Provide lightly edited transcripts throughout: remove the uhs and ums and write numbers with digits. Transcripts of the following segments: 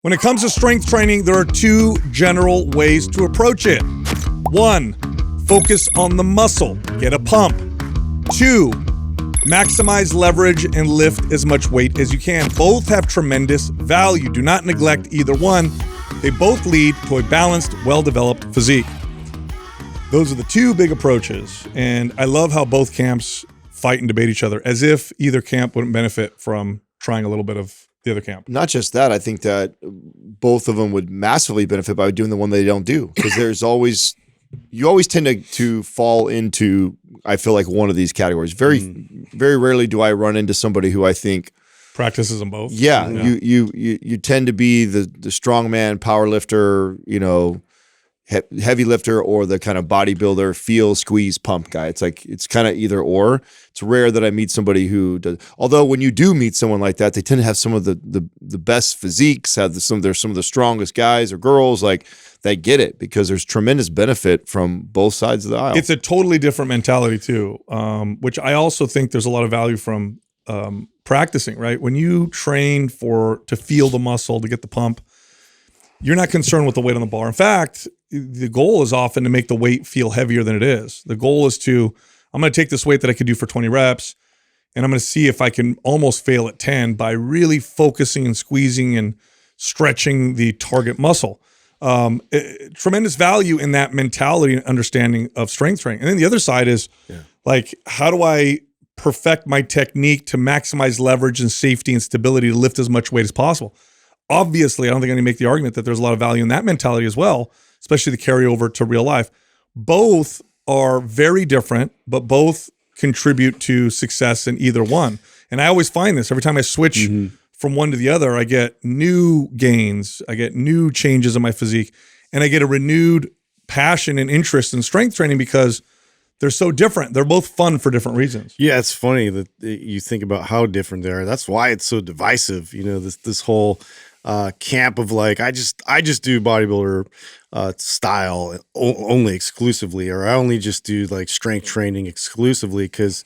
When it comes to strength training, there are two general ways to approach it. 1, focus on the muscle, get a pump. 2, maximize leverage and lift as much weight as you can. Both have tremendous value. Do not neglect either one. They both lead to a balanced, well-developed physique. Those are the two big approaches, and I love how both camps fight and debate each other, as if either camp wouldn't benefit from trying a little bit of the other camp. Not just that, I think that both of them would massively benefit by doing the one they don't do, because you always tend to fall into, I feel like, one of these categories. Very rarely do I run into somebody who I think practices them both. Yeah. You tend to be the strongman, power lifter, heavy lifter, or the kind of bodybuilder, feel, squeeze, pump guy. It's like, it's kind of either or. It's rare that I meet somebody who does. Although when you do meet someone like that, they tend to have some of the best physiques, they're some of the strongest guys or girls. Like, they get it because there's tremendous benefit from both sides of the aisle. It's a totally different mentality too, which I also think there's a lot of value from practicing, right? When you train to feel the muscle, to get the pump, you're not concerned with the weight on the bar. In fact, the goal is often to make the weight feel heavier than it is. The goal is I'm going to take this weight that I could do for 20 reps, and I'm going to see if I can almost fail at 10 by really focusing and squeezing and stretching the target muscle. Tremendous value in that mentality and understanding of strength training. And then the other side is like, how do I perfect my technique to maximize leverage and safety and stability to lift as much weight as possible? Obviously, I don't think I need to make the argument that there's a lot of value in that mentality as well, especially the carryover to real life. Both are very different, but both contribute to success in either one. And I always find this every time I switch from one to the other, I get new gains, I get new changes in my physique, and I get a renewed passion and interest in strength training because they're so different. They're both fun for different reasons. Yeah, it's funny that you think about how different they are. That's why it's so divisive. This whole camp of like, I just do bodybuilder style only exclusively, or I only just do like strength training exclusively, because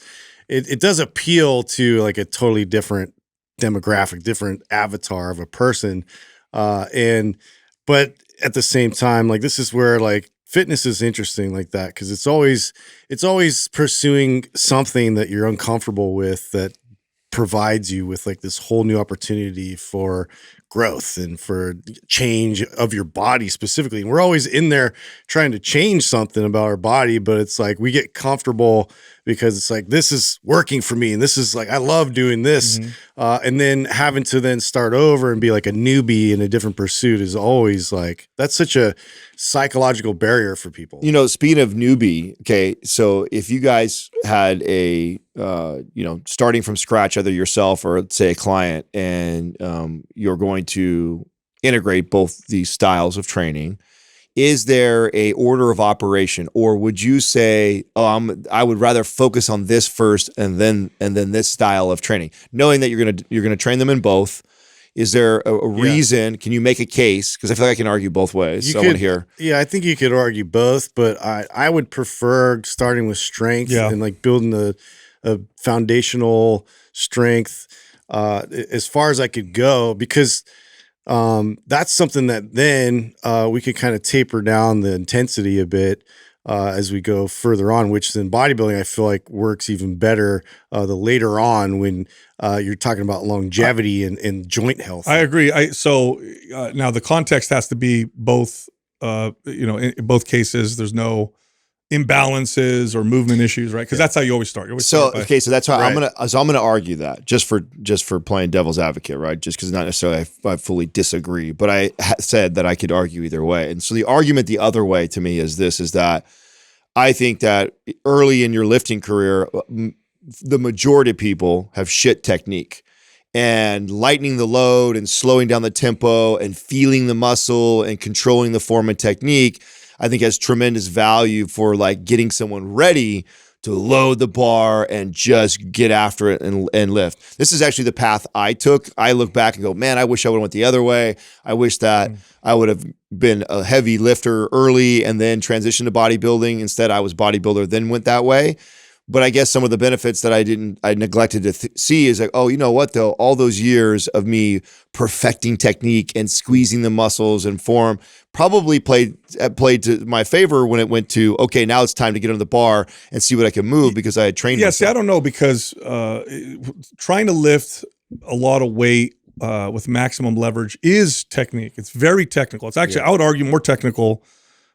it does appeal to like a totally different demographic, different avatar of a person. But at the same time, like, this is where like fitness is interesting like that, because it's always pursuing something that you're uncomfortable with, that provides you with like this whole new opportunity for growth and for change of your body specifically. And we're always in there trying to change something about our body, but it's like we get comfortable because it's like, this is working for me, and this is like, I love doing this. And then having to then start over and be like a newbie in a different pursuit is always like, that's such a psychological barrier for people. Speaking of newbie, okay, so if you guys had a, starting from scratch, either yourself or say a client, and you're going to integrate both these styles of training, is there a order of operation, or would you say, I would rather focus on this first and then this style of training, knowing that you're gonna train them in both? Is there a reason? Can you make a case? Because I feel like I can argue both ways. I want to hear. Yeah, I think you could argue both, but I would prefer starting with strength and like building a foundational strength as far as I could go, because that's something that then we could kind of taper down the intensity a bit as we go further on, which then bodybuilding, I feel like, works even better the later on when you're talking about longevity and joint health. I agree. So now the context has to be both, in both cases, there's no imbalances or movement issues, right? Because that's how you always start. So that's how I'm gonna argue that just for playing devil's advocate, right? Just because not necessarily I fully disagree, but I said that I could argue either way. And so the argument the other way to me is that I think that early in your lifting career, the majority of people have shit technique, and lightening the load and slowing down the tempo and feeling the muscle and controlling the form and technique, I think has tremendous value for like getting someone ready to load the bar and just get after it and lift. This is actually the path I took. I look back and go, man, I wish I would have went the other way. I wish that I would have been a heavy lifter early and then transitioned to bodybuilding. Instead, I was bodybuilder, then went that way. But I guess some of the benefits that I neglected to see is like, oh, you know what though? All those years of me perfecting technique and squeezing the muscles and form probably played to my favor when it went to, okay, now it's time to get on the bar and see what I can move because I had trained. Yeah, see, I don't know, because trying to lift a lot of weight with maximum leverage is technique. It's very technical. It's actually, I would argue, more technical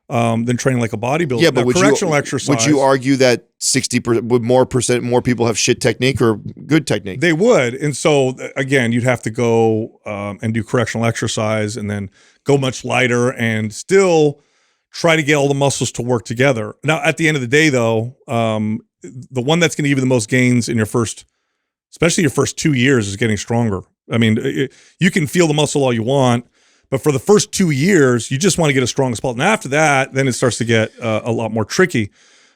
than training like a bodybuilder. Yeah, but correctional exercise. Would you argue that 60% more people have shit technique or good technique? They would. And so again, you'd have to go and do correctional exercise and then go much lighter and still try to get all the muscles to work together. Now, at the end of the day though, the one that's going to give you the most gains in especially your first 2 years, is getting stronger. I mean, you can feel the muscle all you want, but for the first 2 years, you just want to get as strong as possible. And after that, then it starts to get a lot more tricky.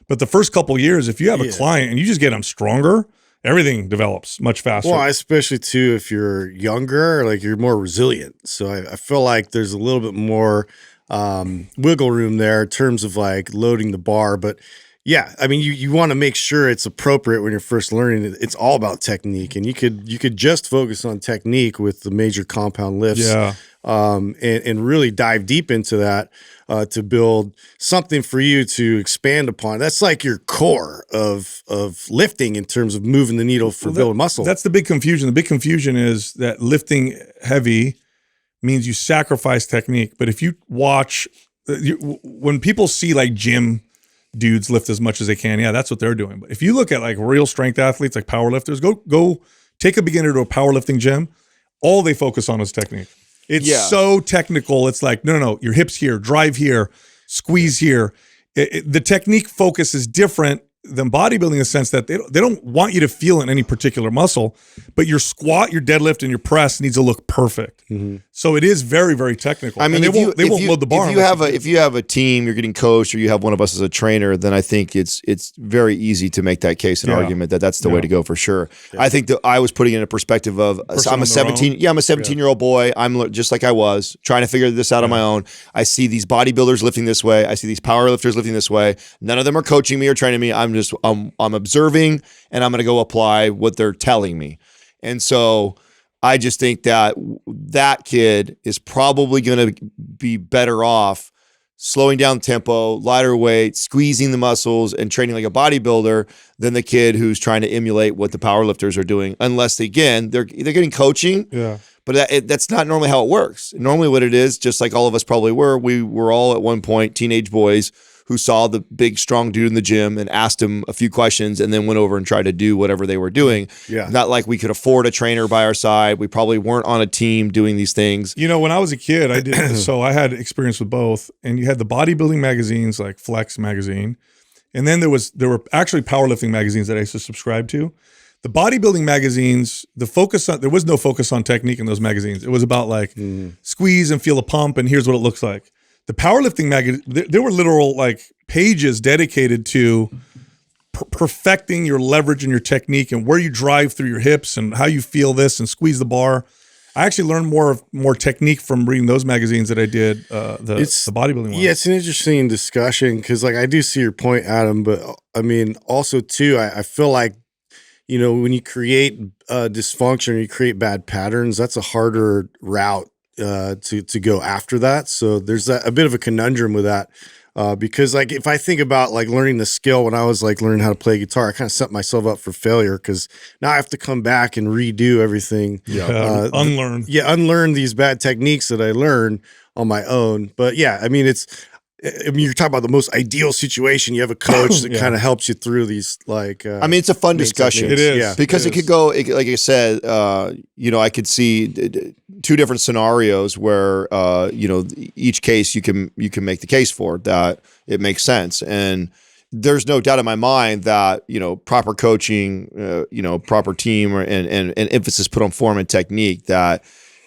But the first couple of years, if you have a client and you just get them stronger, everything develops much faster. Well, especially too, if you're younger, like you're more resilient. So I feel like there's a little bit more wiggle room there in terms of like loading the bar. But yeah, I mean, you want to make sure it's appropriate when you're first learning. It's all about technique, and you could just focus on technique with the major compound lifts. Yeah. And really dive deep into that to build something for you to expand upon. That's like your core of lifting in terms of moving the needle for building muscle. That's the big confusion. The big confusion is that lifting heavy means you sacrifice technique. But if you watch, when people see like gym dudes lift as much as they can, yeah, that's what they're doing. But if you look at like real strength athletes, like powerlifters, go take a beginner to a powerlifting gym. All they focus on is technique. It's so technical. It's like, no, your hips here, drive here, squeeze here. The technique focus is different than bodybuilding in the sense that they don't want you to feel in any particular muscle, but your squat, your deadlift, and your press needs to look perfect. Mm-hmm. So it is very, very technical. I mean, and they won't load the bar. If you have a team, you're getting coached, or you have one of us as a trainer, then I think it's very easy to make that case and argument that that's the way to go for sure. Yeah. I think that I was putting in a perspective of I'm a 17-year-old boy. I'm just like I was trying to figure this out on my own. I see these bodybuilders lifting this way. I see these powerlifters lifting this way. None of them are coaching me or training me. I'm observing, and I'm going to go apply what they're telling me. And so I just think that kid is probably going to be better off slowing down tempo, lighter weight, squeezing the muscles, and training like a bodybuilder than the kid who's trying to emulate what the powerlifters are doing. Unless they're getting coaching. Yeah. But that's not normally how it works. Normally what it is, just like all of us probably were, we were all at one point teenage boys who saw the big, strong dude in the gym and asked him a few questions and then went over and tried to do whatever they were doing. Yeah. Not like we could afford a trainer by our side. We probably weren't on a team doing these things. You know, when I was a kid, I did so I had experience with both. And you had the bodybuilding magazines like Flex magazine. And then there were actually powerlifting magazines that I used to subscribe to. The bodybuilding magazines, there was no focus on technique in those magazines. It was about like squeeze and feel the pump and here's what it looks like. The powerlifting magazine, there were literal like pages dedicated to perfecting your leverage and your technique and where you drive through your hips and how you feel this and squeeze the bar. I actually learned more technique from reading those magazines that I did the bodybuilding one. Yeah, it's an interesting discussion because like I do see your point, Adam, but I mean also too, I feel like, you know, when you create dysfunction or you create bad patterns, that's a harder route to go after that. So there's a bit of a conundrum with that because like if I think about like learning the skill when I was like learning how to play guitar, I kind of set myself up for failure because now I have to come back and redo everything. Yeah, unlearn these bad techniques that I learned on my own. But yeah, I mean you're talking about the most ideal situation. You have a coach that kind of helps you through these like. I mean, it's a fun discussion. Techniques. It is because it could go. Like I said, you know, I could see two different scenarios where you know, each case you can make the case for that it makes sense, and there's no doubt in my mind that, you know, proper coaching, you know, proper team and emphasis put on form and technique that.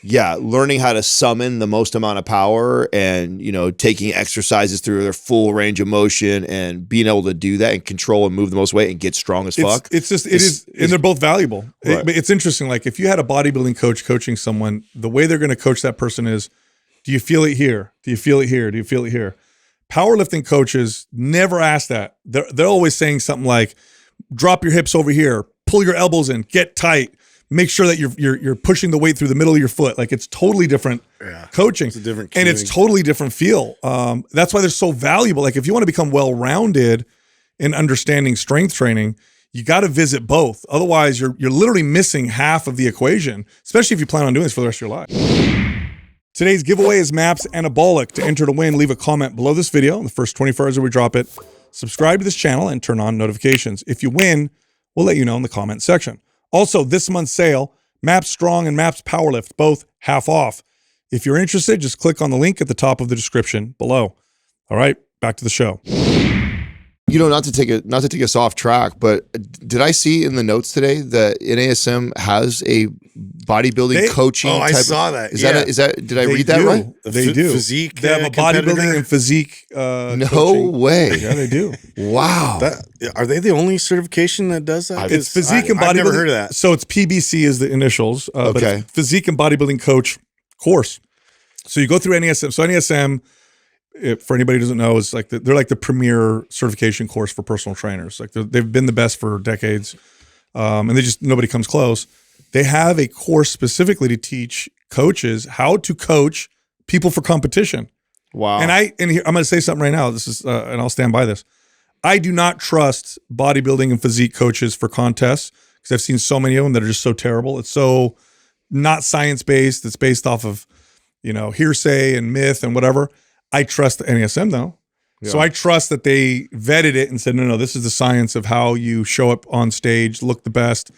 Yeah, learning how to summon the most amount of power and, you know, taking exercises through their full range of motion and being able to do that and control and move the most weight and get strong as fuck. It is, and they're both valuable. Right. It's interesting. Like if you had a bodybuilding coach coaching someone, the way they're going to coach that person is, do you feel it here? Do you feel it here? Do you feel it here? Powerlifting coaches never ask that. They're always saying something like, drop your hips over here, pull your elbows in, get tight, make sure that you're pushing the weight through the middle of your foot. Like it's totally different coaching. It's a different and it's totally different feel. That's why they're so valuable. Like if you want to become well-rounded in understanding strength training, you got to visit both. Otherwise, you're literally missing half of the equation, especially if you plan on doing this for the rest of your life. Today's giveaway is Maps Anabolic. To enter to win, leave a comment below this video in the first 24 hours that we drop it. Subscribe to this channel and turn on notifications. If you win, we'll let you know in the comment section. Also, this month's sale, Maps Strong and Maps Powerlift, both half off. If you're interested, just click on the link at the top of the description below. All right, back to the show. You know, not to take us off track, but did I see in the notes today that NASM has a bodybuilding coaching? Oh, type I saw that. Is that? Did I read that right? They do. Physique. They have a bodybuilding and physique. No coaching. way. Yeah, they do. Wow. Are they the only certification that does that? It's physique and bodybuilding. I've never heard of that. So it's PBC is the initials. But Okay. it's physique and bodybuilding coach course. So you go through NASM. So NASM, for anybody who doesn't know, is like they're like the premier certification course for personal trainers. Like they've been the best for decades, and nobody comes close. They have a course specifically to teach coaches how to coach people for competition. Wow. And here, I'm going to say something right now. This is, and I'll stand by this. I do not trust bodybuilding and physique coaches for contests because I've seen so many of them that are just so terrible. It's so not science-based. It's based off of, hearsay and myth and whatever. I trust the NASM though. Yeah. So I trust that they vetted it and said, no, this is the science of how you show up on stage, look the best,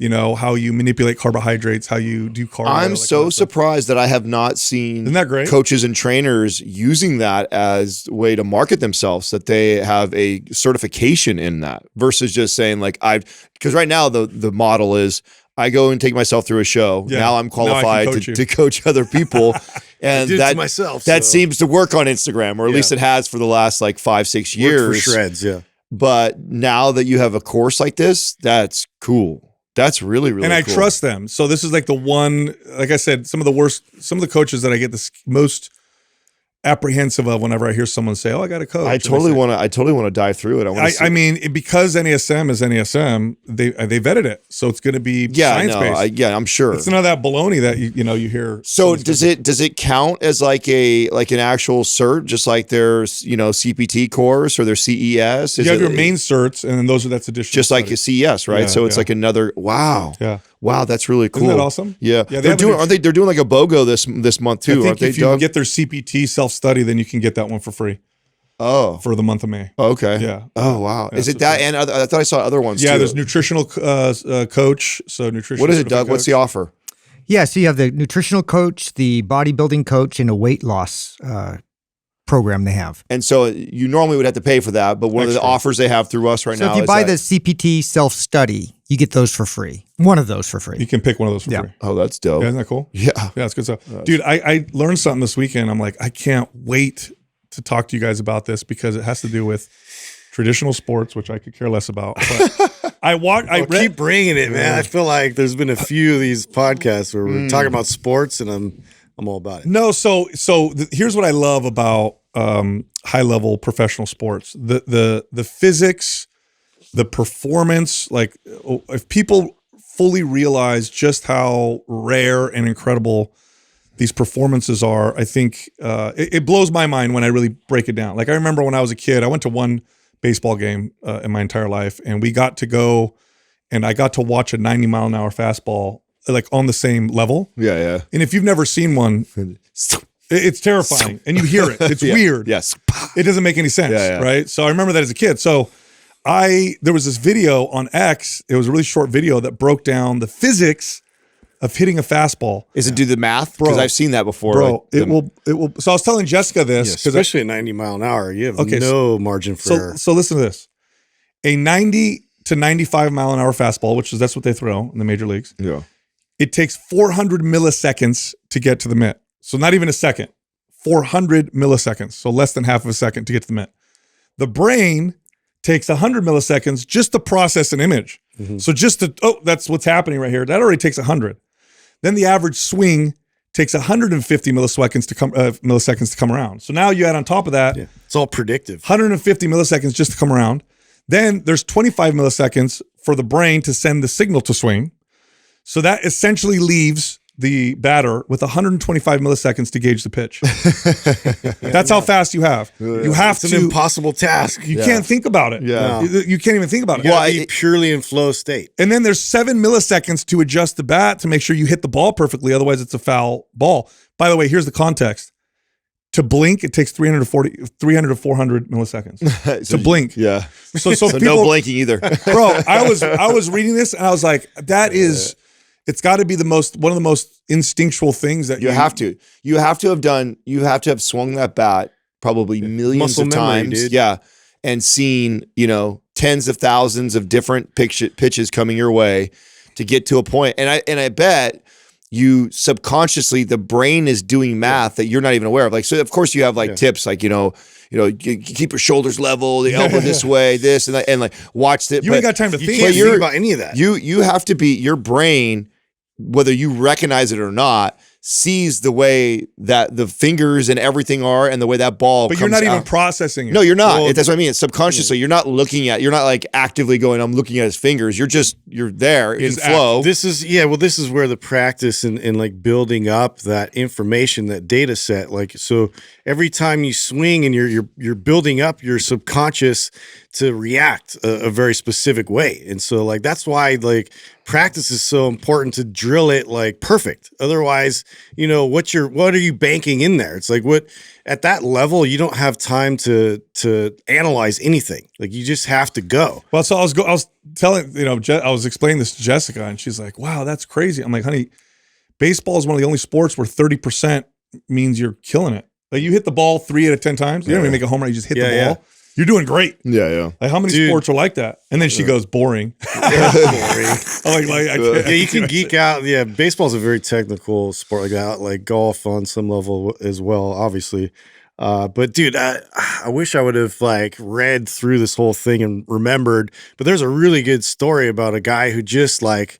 how you manipulate carbohydrates, how you do cardio. I'm so surprised that I have not seen Isn't that great? Coaches and trainers using that as a way to market themselves, that they have a certification in that versus just saying because right now the model is I go and take myself through a show. Yeah. Now I'm qualified to coach other people. And that seems to work on Instagram, or at least it has for the last 5-6 years. Worked for shreds, yeah. But now that you have a course like this, that's cool. That's really, really cool. And I trust them. So this is the one, like I said, some of the coaches that I get the most apprehensive of whenever I hear someone say, "Oh, I got a coach." I totally want to dive through it. I mean, because NASM is NASM, they vetted it, so it's going to be science based. I'm sure it's none of that baloney that you hear. So does it count as an actual cert, just like their CPT course or their CES? You have your main certs, and then that's additional. Just like a CES, right? So it's like another. Wow. Yeah. Wow, that's really cool. Isn't that awesome? Yeah. They're doing like a BOGO this month too, aren't they? If you get their CPT self-study, then you can get that one for free. Oh. For the month of May. Okay. Yeah. Oh, wow. Yeah, is it that? And I thought I saw other ones too. Yeah, there's nutritional coach. So nutritional. What is it, Doug? Coach. What's the offer? Yeah, so you have the nutritional coach, the bodybuilding coach, and a weight loss program they have. And so you normally would have to pay for that, but one of the offers they have through us right now is so if you buy the CPT self-study, you get those for free. One of those for free. You can pick one of those for free. Oh, that's dope. Yeah, isn't that cool? Yeah. Yeah, that's good stuff. Dude, I learned something this weekend. I'm like, I can't wait to talk to you guys about this because it has to do with traditional sports, which I could care less about. But keep bringing it, man. I feel like there's been a few of these podcasts where we're talking about sports, and I'm all about it. No, so here's what I love about high level professional sports: the physics, the performance. Like if people fully realize just how rare and incredible these performances are, I think it blows my mind when I really break it down. Like I remember when I was a kid, I went to one baseball game in my entire life, and we got to go, and I got to watch a 90-mile-an-hour fastball on the same level. Yeah. And if you've never seen one, it's terrifying, and you hear it. It's weird. Yes. It doesn't make any sense, right? So I remember that as a kid. So there was this video on X. It was a really short video that broke down the physics of hitting a fastball. Is it do the math? Because I've seen that before. Bro, it will. So I was telling Jessica this. Especially at 90 mile an hour, you have no margin for error. So listen to this. A 90 to 95 mile an hour fastball, that's what they throw in the major leagues. Yeah. It takes 400 milliseconds to get to the mitt. So not even a second. 400 milliseconds. So less than half of a second to get to the mitt. The brain takes 100 milliseconds just to process an image. Mm-hmm. So that's what's happening right here. That already takes 100. Then the average swing takes 150 milliseconds to come around. So now you add on top of that, it's all predictive. 150 milliseconds just to come around. Then there's 25 milliseconds for the brain to send the signal to swing. So that essentially leaves the batter with 125 milliseconds to gauge the pitch. That's how fast you have. You have It's an impossible task. You can't think about it. Yeah. You can't even think about it. You gotta be purely in flow state. And then there's 7 milliseconds to adjust the bat to make sure you hit the ball perfectly. Otherwise, it's a foul ball. By the way, here's the context. To blink, it takes 300 to 400 milliseconds to blink. Yeah. So people, no blinking either. bro, I was reading this and I was like, that is, it's got to be one of the most instinctual things that You have to have swung that bat probably millions Muscle of memory, times. dude. Yeah. And seen, tens of thousands of different pitches coming your way to get to a point. And I bet you subconsciously, the brain is doing math that you're not even aware of. Like, so of course you have tips like, you keep your shoulders level, the elbow this way, this and that, and like watch it. You ain't got time to You think. can't think about any of that. You have to be, your brain, whether you recognize it or not, sees the way that the fingers and everything are and the way that ball But comes you're not even out. processing it. No, you're not. Well, That's what I mean. It's subconsciously. You're not like actively going, I'm looking at his fingers. You're there in Just flow. This is where the practice and like building up that information, that data set, like, so every time you swing and you're building up your subconscious to react a very specific way. And so like, that's why like practice is so important, to drill it like perfect. Otherwise, what are you banking in there? It's like, what at that level, you don't have time to analyze anything. Like, you just have to go. Well, so I was telling, I was explaining this to Jessica and she's like, wow, that's crazy. I'm like, honey, baseball is one of the only sports where 30% means you're killing it. Like, you hit the ball 3 out of 10 times. You don't even make a home run. You just hit the ball. Yeah. You're doing great. Yeah. Like, how many sports are like that? And then she goes, boring. Boring. I'm like, I can't. Yeah, you can geek out. Yeah, baseball's a very technical sport, like that, like golf on some level as well, obviously. But dude, I wish I would have like read through this whole thing and remembered. But there's a really good story about a guy who just like,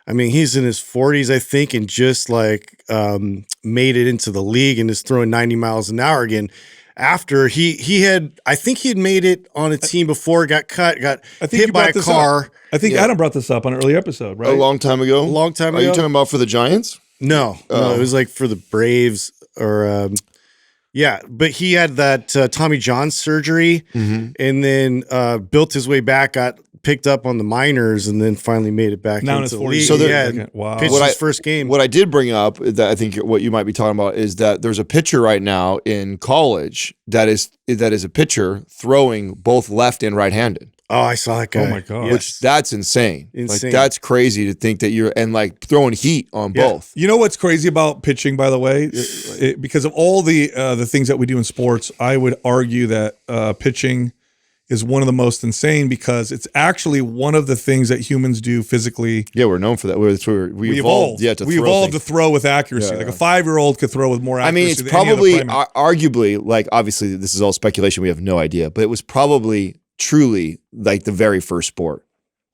he's in his 40s, I think, and just like made it into the league and is throwing 90 miles an hour again. After he had made it on a team before, got cut, got hit by a car. I think Adam brought this up on an early episode, right? A long time ago. Are you talking about for the Giants? No, it was like for the Braves or but he had that Tommy John surgery and then built his way back, got picked up on the minors, and then finally made it back Now into the 40s. league. So wow. Pitched his first game. What I did bring up that I think what you might be talking about is that there's a pitcher right now in college that is a pitcher throwing both left and right-handed. Oh, I saw that guy. Oh my God. Yes. Which that's insane. Insane. Like, that's crazy to think that you're and like throwing heat on both. You know what's crazy about pitching, by the way? Because of all the things that we do in sports, I would argue that pitching is one of the most insane, because it's actually one of the things that humans do physically. Yeah, we're known for that. We evolved. Yeah, we evolved to throw with accuracy. Yeah, like a 5-year-old could throw with more accuracy. it's than any other probably primate. arguably, like, obviously this is all speculation. We have no idea, but it was probably truly like the very first sport.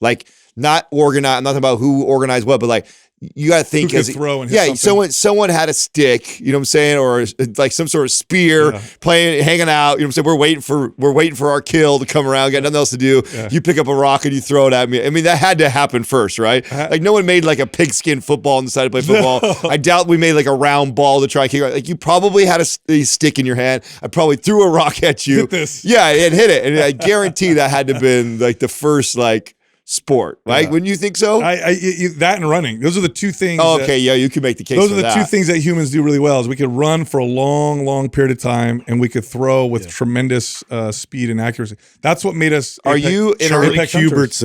Like, not organized. I'm not talking about who organized what, but like, you got to think Who could throw and hit someone had a stick, you know what I'm saying, or like some sort of spear, playing, hanging out. You know what I'm saying? We're waiting for our kill to come around. Got nothing else to do. Yeah. You pick up a rock and you throw it at me. That had to happen first, right? Like, no one made like a pigskin football and decided to play football. I doubt we made like a round ball to try and kick it. Like, you probably had a stick in your hand. I probably threw a rock at you. Hit this. Yeah, and hit it. And I guarantee that had to have been like the first like sport, right? Wouldn't you think so? That and running. Those are the two things. Oh, okay, yeah, you could make the case. Those for are the that. two things that humans do really well. Is we could run for a long, long period of time, and we could throw with tremendous speed and accuracy. That's what made us. Are you in Charlie apex hunters.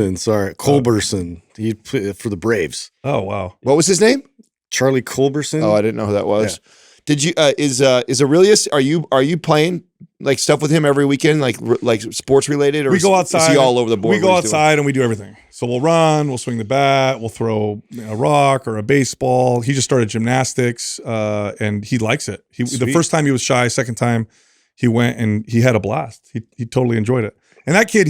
Culberson. He played for the Braves. Oh wow. What was his name? Charlie Culberson. Oh, I didn't know who that was. Did you? Is Aurelius? Are you playing like stuff with him every weekend, like sports related, or We go outside. Is he all over the board? We go outside and we do everything. So we'll run, we'll swing the bat, we'll throw a rock or a baseball. He just started gymnastics, and he likes it. The first time he was shy, second time he went and he had a blast. He totally enjoyed it. And that kid,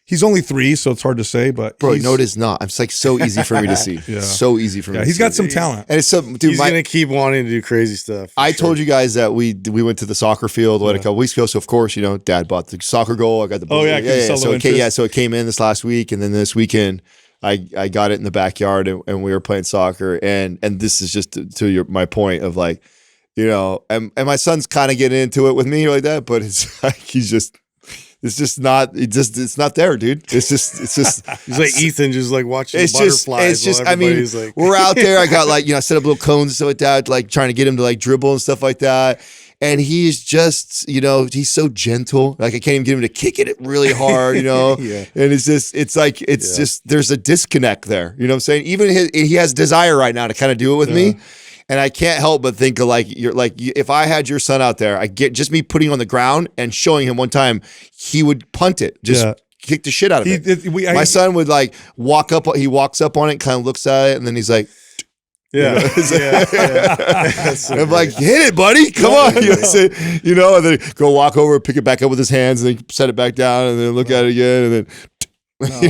He's only 3, so it's hard to say, but Bro, no, it is not. It's like so easy for me to see. Yeah. So easy for me to see. He's got some talent. And it's so, dude, He's going to keep wanting to do crazy stuff. I told you guys that we went to the soccer field a couple weeks ago. So of course, Dad bought the soccer goal. I got the Oh yeah, So it came in this last week, and then this weekend I got it in the backyard, and we were playing soccer. And this is just to my point of like, and my son's kind of getting into it with me like that, but it's like it's not there, dude. It's just he's like Ethan, just like watching it's the butterflies. It's just I mean, like, we're out there. I got I set up little cones and stuff like that, like trying to get him to like dribble and stuff like that. And he's just, he's so gentle. Like I can't even get him to kick it really hard, Yeah. And it's just there's a disconnect there. You know what I'm saying? Even he has desire right now to kind of do it with me. And I can't help but think of if I had your son out there, I get just me putting on the ground and showing him one time, he would punt it, just kick the shit out of it. My son would walk up, he walks up on it, kind of looks at it, and then he's like, yeah. I'm like, hit it, buddy. Come on. And then go walk over, pick it back up with his hands, and then set it back down, and then look at it again, and then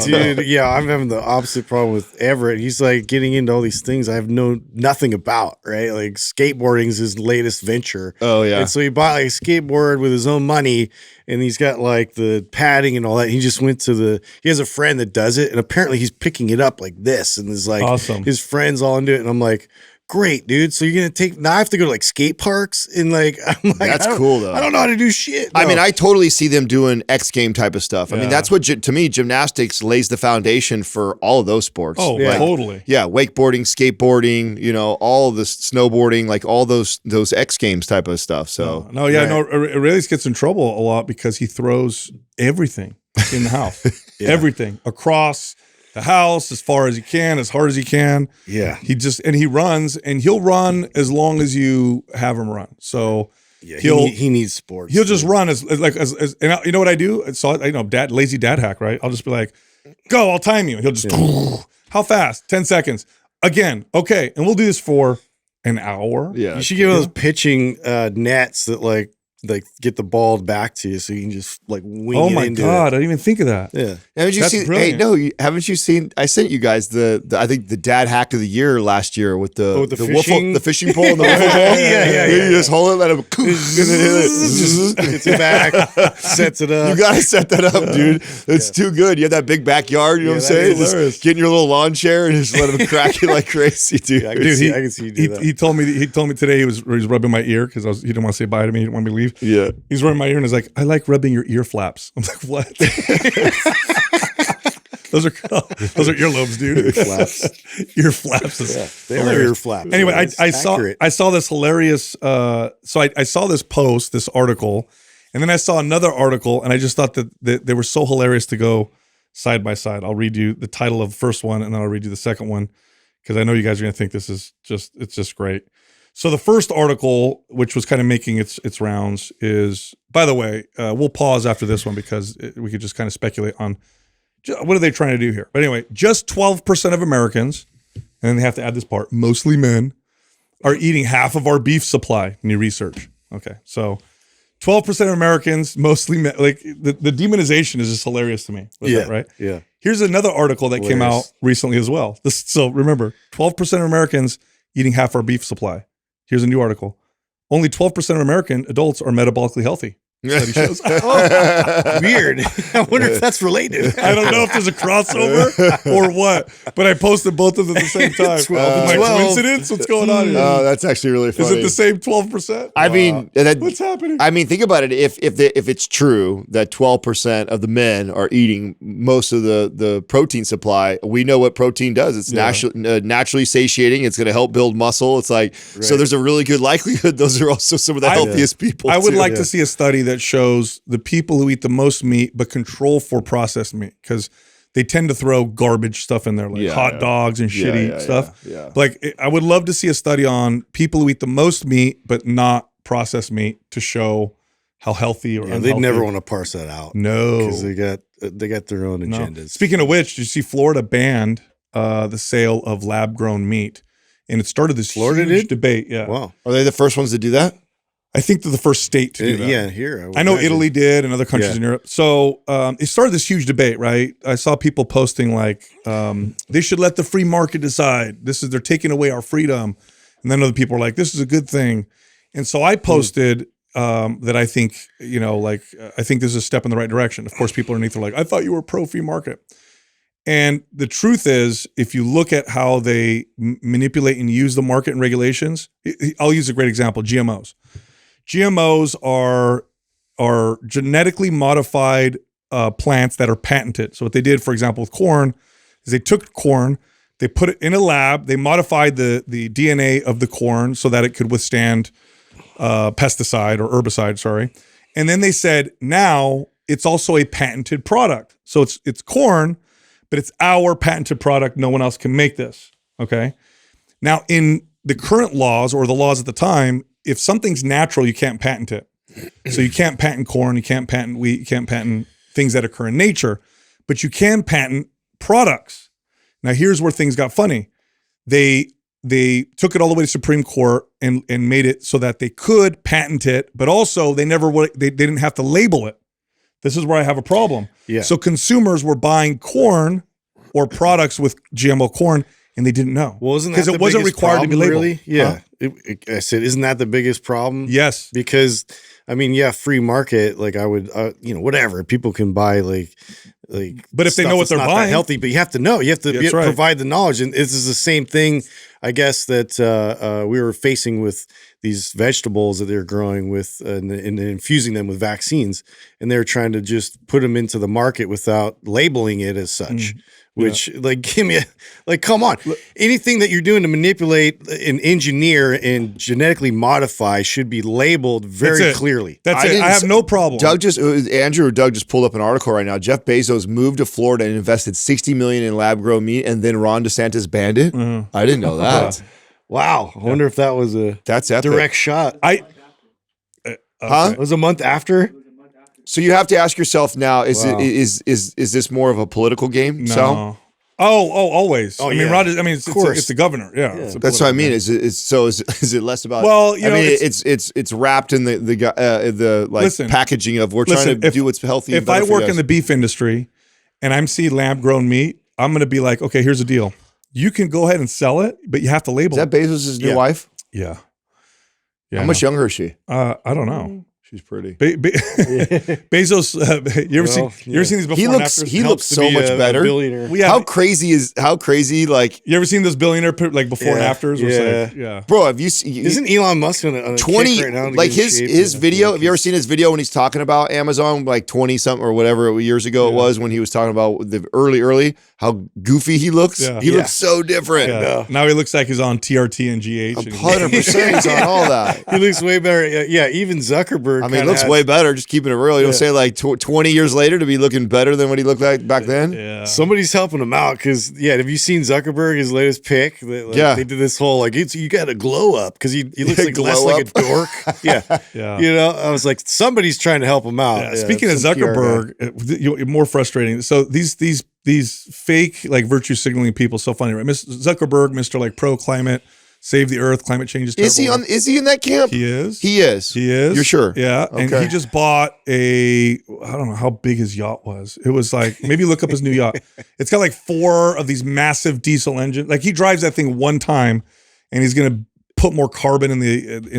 dude, yeah, I'm having the opposite problem with Everett. He's like getting into all these things I have nothing about, right? Like skateboarding is his latest venture. Oh yeah. And so he bought like a skateboard with his own money, and he's got like the padding and all that. He just went to he has a friend that does it, and apparently he's picking it up like this, and there's like awesome. His friends all into it, and I'm like, great, dude. So you're gonna now I have to go to like skate parks and like I'm like that's cool though. I don't know how to do shit. No. I mean, I totally see them doing X game type of stuff. I mean, that's what to me gymnastics lays the foundation for all of those sports. Oh, yeah. Totally. Yeah, wakeboarding, skateboarding, all of the snowboarding, like all those X Games type of stuff. So Aurelius gets in trouble a lot because he throws everything in the house, everything across the house as far as he can, as hard as he can. Yeah. He runs, and he'll run as long as you have him run. So he needs sports. He'll just run as and you know what I do? So lazy dad hack, right? I'll just be like, go, I'll time you. He'll just how fast? 10 seconds. Again. Okay. And we'll do this for an hour. Yeah. You should get those pitching nets that like get the ball back to you so you can just like wing it into it. Oh my God, I didn't even think of that. Yeah. Haven't you seen? Brilliant. Hey, no, haven't you seen? I sent you guys the I think the dad hack of the year last year with the fishing? the fishing pole and the wiffle ball. Yeah. You just hold it, let him gets it back, sets it up. You gotta set that up, dude. It's too good. You have that big backyard. You know what I'm saying? Just get in your little lawn chair and just let him crack it like crazy, dude. I can see you do that. He told me today he was rubbing my ear because he didn't want to say bye to me. He didn't want me to leave. Yeah. He's rubbing my ear and he's like, I like rubbing your ear flaps. I'm like, what? Those are earlobes, dude. Ear flaps. Ear flaps. They are ear flaps. Anyway, I saw this hilarious. So I saw this post, this article, and then I saw another article, and I just thought that they were so hilarious to go side by side. I'll read you the title of the first one, and then I'll read you the second one because I know you guys are going to think this is it's just great. So the first article, which was kind of making its rounds, is, by the way, we'll pause after this one because we could just kind of speculate on what are they trying to do here. But anyway, just 12% of Americans, and then they have to add this part, mostly men, are eating half of our beef supply. New research. Okay, so 12% of Americans, mostly men, like the demonization is just hilarious to me. That, right? Yeah. Here's another article that came out recently as well. So remember, 12% of Americans eating half our beef supply. Here's a new article. Only 12% of American adults are metabolically healthy. Study shows. Weird. I wonder if that's related. I don't know if there's a crossover or what, but I posted both of them at the same time. 12. Coincidence? What's going on here? Oh, that's actually really funny. Is it the same 12%? I mean, what's happening? I mean, think about it. If it's true that 12% of the men are eating most of the protein supply, we know what protein does. It's naturally satiating. It's going to help build muscle. It's like so. There's a really good likelihood those are also some of the healthiest people. I would like to see a study that shows the people who eat the most meat but control for processed meat, because they tend to throw garbage stuff in there, like hot dogs and shitty stuff. Like, I would love to see a study on people who eat the most meat but not processed meat to show how healthy or unhealthy. They'd never want to parse that out. No, because they got their own agendas. Speaking of which, did you see Florida banned the sale of lab grown meat, and it started this huge debate. Yeah, wow. Are they the first ones to do that? I think they're the first state to do that. Yeah, here. I know Italy did and other countries in Europe. So it started this huge debate, right? I saw people posting like, they should let the free market decide. They're taking away our freedom. And then other people are like, this is a good thing. And so I posted that I think, I think this is a step in the right direction. Of course, people underneath are like, I thought you were pro-free market. And the truth is, if you look at how they manipulate and use the market and regulations, I'll use a great example, GMOs. GMOs are genetically modified plants that are patented. So what they did, for example, with corn, is they took corn, they put it in a lab, they modified the DNA of the corn so that it could withstand pesticide or herbicide, sorry. And then they said, now it's also a patented product. So it's corn, but it's our patented product. No one else can make this, okay? Now, in the current laws or the laws at the time, if something's natural, you can't patent it. So you can't patent corn, you can't patent wheat, you can't patent things that occur in nature, but you can patent products. Now, here's where things got funny. They took it all the way to Supreme Court and made it so that they could patent it, but also they didn't have to label it. This is where I have a problem. Yeah. So consumers were buying corn or products with GMO corn, and they didn't know. Well, isn't that because it wasn't required to be labeled? Really? Yeah. Huh? I said, isn't that the biggest problem? Yes. Because I mean, yeah, free market. Like I would, whatever people can buy, like. But if they know what they're buying, healthy. But you have to know. You have to provide the knowledge, and this is the same thing, I guess, that we were facing with these vegetables that they're growing with and infusing them with vaccines, and they're trying to just put them into the market without labeling it as such. Which come on. Anything that you're doing to manipulate and engineer and genetically modify should be labeled very clearly. That's it. I have no problem. Doug just pulled up an article right now. Jeff Bezos moved to Florida and invested $60 million in lab-grown meat, and then Ron DeSantis banned it. Mm-hmm. I didn't know that. Wow. I wonder if that was that's epic. Direct shot. Huh? It was a month after? So you have to ask yourself now: is this more of a political game? No. So, always. Oh, I mean, Rod. I mean, it's the governor. Yeah, That's what I mean. Game. Is it less about? Well, it's wrapped in the packaging of we're trying to do what's healthy. If I work in the beef industry, and I'm seeing lab-grown meat, I'm going to be like, okay, here's the deal. You can go ahead and sell it, but you have to label it. Is that Bezos' new wife? Yeah. How much younger is she? I don't know. She's pretty. Bezos. You ever seen these before and afters? He looks so much better. How crazy? Like, you ever seen those billionaire like before and afters? Bro, have you seen? Isn't Elon Musk on a 20 right now like his video? Have you ever seen his video when he's talking about Amazon like 20 something or whatever years ago it was when he was talking about the early how goofy he looks? Yeah. He looks so different. Yeah. Now he looks like he's on TRT and GH. 100% he's on all that. He looks way better. Yeah, even Zuckerberg. I mean, he looks way better. Just keeping it real. You don't say like 20 years later to be looking better than what he looked like back then. Yeah. Somebody's helping him out because have you seen Zuckerberg? His latest pic. They did this whole you got to glow up because he looks like less like a dork. Yeah. I was like, somebody's trying to help him out. Yeah. Speaking of Zuckerberg, more frustrating. So these fake like virtue signaling people, so funny, right? Zuckerberg, Mr. like pro climate. Save the earth, climate change is terrible. Is he in that camp? He is. He is. You're sure? Yeah. Okay. And he just bought I don't know how big his yacht was. It was like, maybe look up his new yacht. It's got like 4 of these massive diesel engines. Like he drives that thing one time and he's going to put more carbon in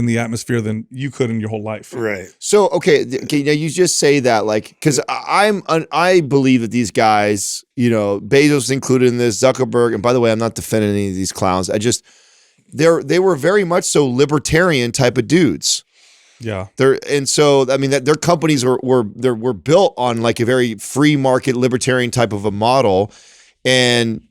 the atmosphere than you could in your whole life. Right. So, okay. Now you just say that like, because I believe that these guys, Bezos included in this, Zuckerberg, and by the way, I'm not defending any of these clowns. They were very much so libertarian type of dudes. Yeah. So I mean that their companies were built on like a very free market libertarian type of a model, and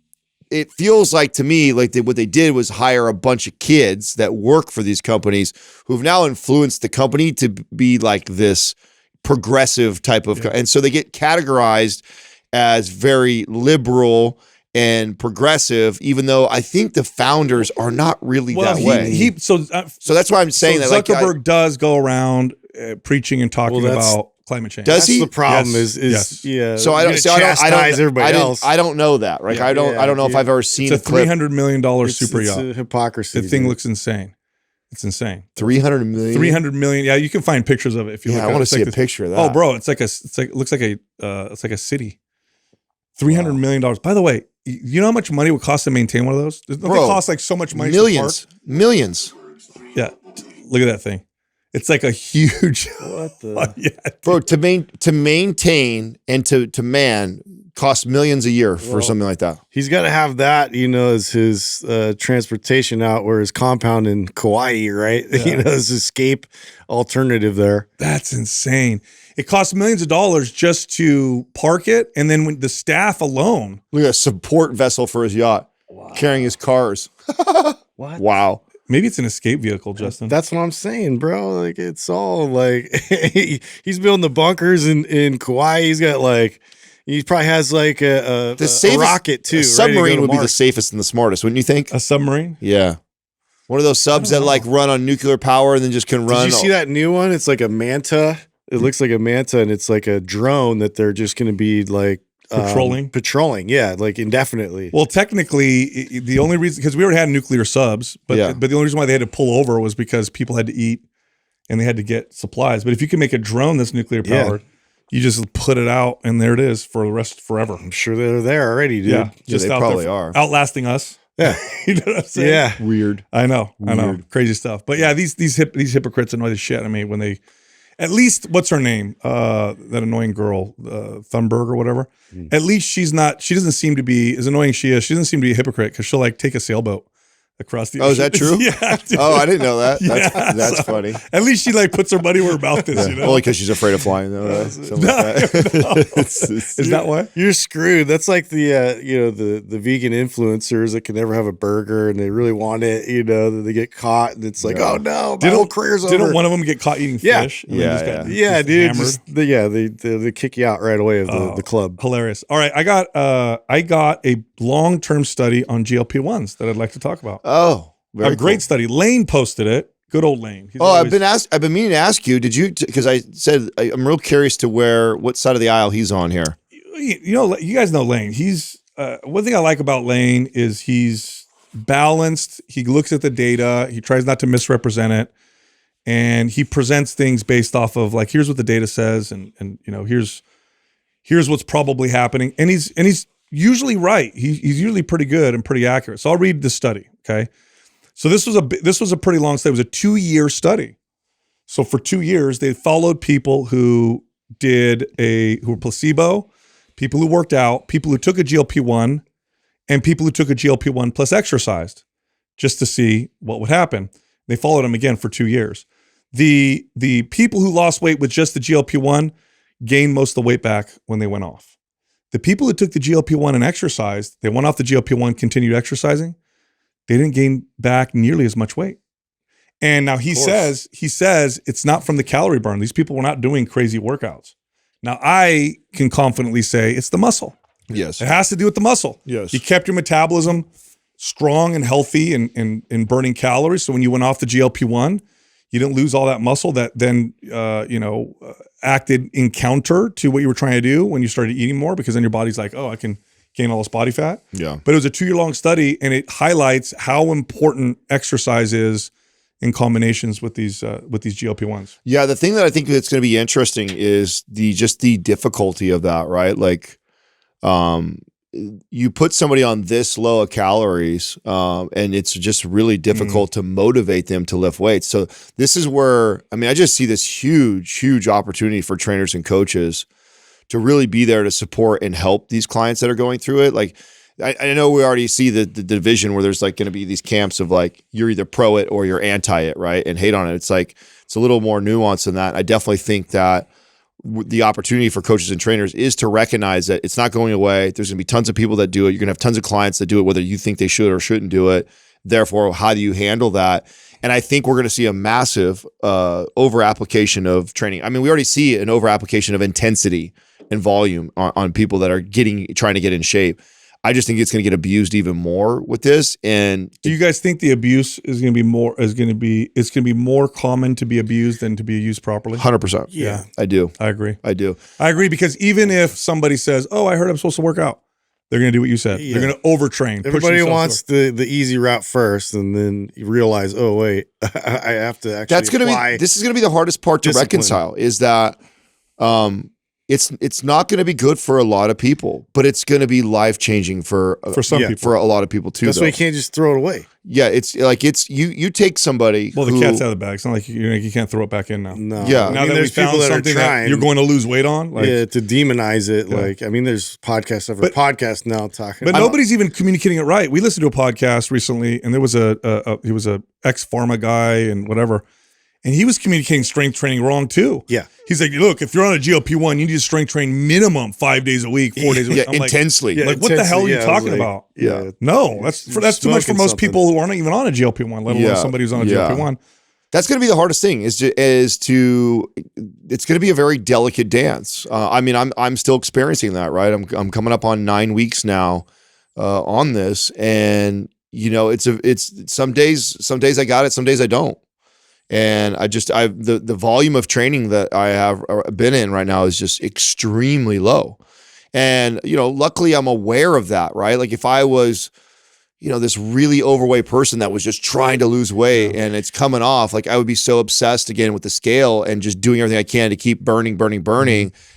it feels like to me like what they did was hire a bunch of kids that work for these companies who've now influenced the company to be like this progressive type of, and so they get categorized as very liberal and progressive, even though I think the founders are not really that way. So that's why I'm saying that Zuckerberg does go around preaching and talking about climate change. Does he? The problem is So I don't chastise everybody else. I don't know that. Right? I don't know if I've ever seen it's a $300 million super yacht. It's hypocrisy. The thing looks insane. It's insane. 300 million. 300 million. Yeah, you can find pictures of it if you look. I want to see a this picture of that. Oh, bro, it looks like a city. $300 million. By the way, you know how much money it would cost to maintain one of those? Doesn't it cost like so much money? Millions. Yeah, look at that thing. It's like a huge. What the? Yeah, bro. To maintain and to man costs millions a year for something like that. He's got to have that, as his transportation out or his compound in Kauai, right? Yeah. His escape alternative there. That's insane. It costs millions of dollars just to park it, and then when the staff alone. Look at a support vessel for his yacht, carrying his cars. What? Wow. Maybe it's an escape vehicle, Justin. That's what I'm saying, bro. Like, it's all like he's building the bunkers in Kauai. He's got he probably has like a rocket too. A submarine would be the safest and the smartest, wouldn't you think? A submarine? Yeah. One of those subs that run on nuclear power and then just can run. Did you see that new one? It's like a manta. It looks like a manta, and it's like a drone that they're just going to be like patrolling, yeah, like indefinitely. Well, technically, the only reason, because we already had nuclear subs, but the only reason why they had to pull over was because people had to eat and they had to get supplies. But if you can make a drone that's nuclear powered, you just put it out and there it is for the rest forever. I'm sure they're there already, dude. Yeah, they probably are outlasting us. Yeah, you know what I'm saying? Yeah, weird. I know, crazy stuff. But yeah, these hypocrites annoy the shit. I mean, when they. At least, what's her name? That annoying girl, Thunberg or whatever. At least she doesn't seem to be, as annoying as she is, she doesn't seem to be a hypocrite because she'll take a sailboat across the ocean. Oh, is that true? Yeah. Dude. Oh, I didn't know that. That's funny. At least she puts her money where her mouth is, Only because she's afraid of flying, though. Right? Is that why? You're screwed. That's like the the vegan influencers that can never have a burger and they really want it, that they get caught and it's like, oh no, my whole career's over. Didn't one of them get caught eating fish? Yeah, dude. They kick you out right away of the club. Hilarious. All right, I got a long-term study on GLP-1s that I'd like to talk about. Oh, a great study. Lane posted it. Good old Lane. I've been meaning to ask you. Did you? Because I said I'm real curious to what side of the aisle he's on here. You guys know Lane. He's one thing I like about Lane is he's balanced. He looks at the data. He tries not to misrepresent it, and he presents things based off of here's what the data says, and here's what's probably happening, and he's usually right. He's usually pretty good and pretty accurate. So I'll read the study. Okay. So this was a pretty long study. It was a 2-year study. So for 2 years, they followed people who were placebo, people who worked out, people who took a GLP-1, and people who took a GLP-1 plus exercised, just to see what would happen. They followed them again for 2 years. The people who lost weight with just the GLP-1 gained most of the weight back when they went off. The people who took the GLP-1 and exercised, they went off the GLP-1, continued exercising, they didn't gain back nearly as much weight. And now he says it's not from the calorie burn. These people were not doing crazy workouts. Now I can confidently say it's the muscle. Yes. It has to do with the muscle. Yes. You kept your metabolism strong and healthy and burning calories. So when you went off the GLP-1, you didn't lose all that muscle that then acted in counter to what you were trying to do when you started eating more, because then your body's like, oh, I can gain all this body fat. Yeah. But it was a 2-year-long study, and it highlights how important exercise is in combinations with these GLP-1s. Yeah, the thing that I think that's going to be interesting is the difficulty of that, right? You put somebody on this low of calories, and it's just really difficult to motivate them to lift weights. So this is where, I just see this huge opportunity for trainers and coaches to really be there to support and help these clients that are going through it. I know we already see the division where there's going to be these camps of you're either pro it or you're anti it, right? And hate on it. It's a little more nuanced than that. I definitely think that the opportunity for coaches and trainers is to recognize that it's not going away. There's going to be tons of people that do it. You're going to have tons of clients that do it, whether you think they should or shouldn't do it. Therefore, how do you handle that? And I think we're going to see a massive over-application of training. We already see an over-application of intensity and volume on people that are trying to get in shape. I just think it's going to get abused even more with this. And do you guys think the abuse is going to be more common to be abused than to be used properly? 100%. Yeah, I do. I agree. I do. I agree, because even if somebody says, "Oh, I heard I'm supposed to work out," they're going to do what you said. Yeah. They're going to overtrain. Everybody wants the easy route first, and then you realize, oh wait, I have to actually. That's going to be. This is going to be the hardest part to reconcile. Is that it's not going to be good for a lot of people, but it's going to be life changing for some people, for a lot of people too. That's why you can't just throw it away. Yeah, it's like you take somebody. Well, the cat's out of the bag. It's not like you can't throw it back in now. No. Yeah. Now that we found something that you're going to lose weight on, like, to demonize it. Yeah. Like, I mean, there's podcasts over podcasts now talking. But nobody's even communicating it right. We listened to a podcast recently, and there was he was a ex-pharma guy and whatever. And he was communicating strength training wrong too. Yeah. He's like, look, if you're on a GLP-1, you need to strength train minimum 5 days a week, 4 days a week. I'm intensely. Like, what the hell are you talking about? Yeah. No, that's too much for most people who aren't even on a GLP-1, let alone somebody who's on a GLP-1. That's going to be the hardest thing it's going to be a very delicate dance. I mean, I'm still experiencing that, right? I'm coming up on 9 weeks now on this. And it's some days I got it, some days I don't. And the volume of training that I have been in right now is just extremely low. And, luckily I'm aware of that, right? Like if I was, this really overweight person that was just trying to lose weight and it's coming off, like I would be so obsessed again with the scale and just doing everything I can to keep burning,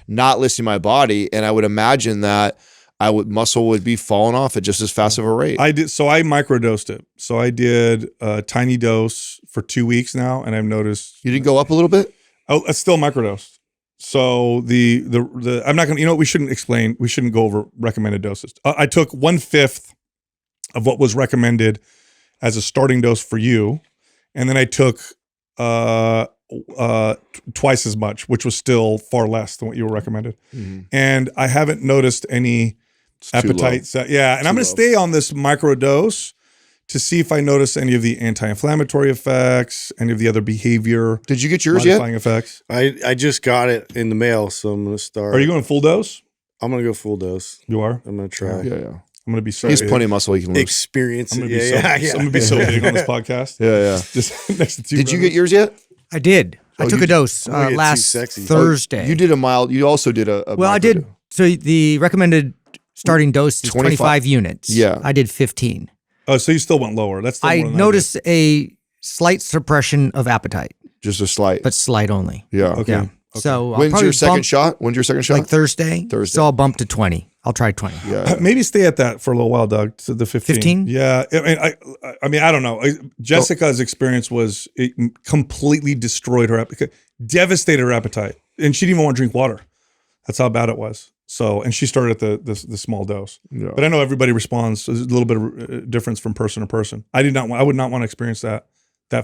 not listening to my body. And I would imagine that muscle would be falling off at just as fast of a rate. I microdosed it. So I did a tiny dose for 2 weeks now, and I've noticed you didn't go up a little bit. Oh, it's still microdosed. So the I'm not gonna. We shouldn't explain. We shouldn't go over recommended doses. I took 1/5 of what was recommended as a starting dose for you, and then I took twice as much, which was still far less than what you were recommended. Mm-hmm. And I haven't noticed any appetite. And I'm going to stay on this micro dose to see if I notice any of the anti-inflammatory effects, any of the other behavior. Did you get yours yet? Effects. I just got it in the mail, so I'm going to start. Are you going full dose? I'm going to go full dose. You are? I'm going to try. Yeah. I'm going to be so. He has plenty of muscle he can lose. Experience. I'm going to be so big on this podcast. Yeah. Just next to two. Did you get yours yet? I did. I took a dose last Thursday. You did a mild. You also did a well, I did. So the recommended starting dose is 25 units. Yeah. I did 15. Oh, so you still went lower. That's still I more than noticed a slight suppression of appetite. Just a slight. But slight only. Yeah. Okay. Yeah. So when's your second shot? When's your second shot? Like Thursday. So I'll bump to 20. I'll try 20. Yeah. Maybe stay at that for a little while, Doug, to the 15. 15? Yeah. I mean, I don't know. Jessica's experience was it completely destroyed her appetite, devastated her appetite. And she didn't even want to drink water. That's how bad it was. So, and she started at the small dose. Yeah. But I know everybody responds. There's a little bit of difference from person to person. I would not want to experience that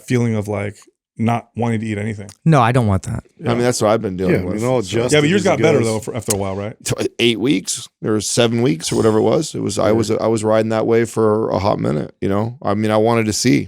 feeling of like not wanting to eat anything. No, I don't want that. Yeah. I mean, that's what I've been dealing with. But yours got better though after a while, right? 8 weeks or 7 weeks or whatever it was. I was riding that way for a hot minute. I mean, I wanted to see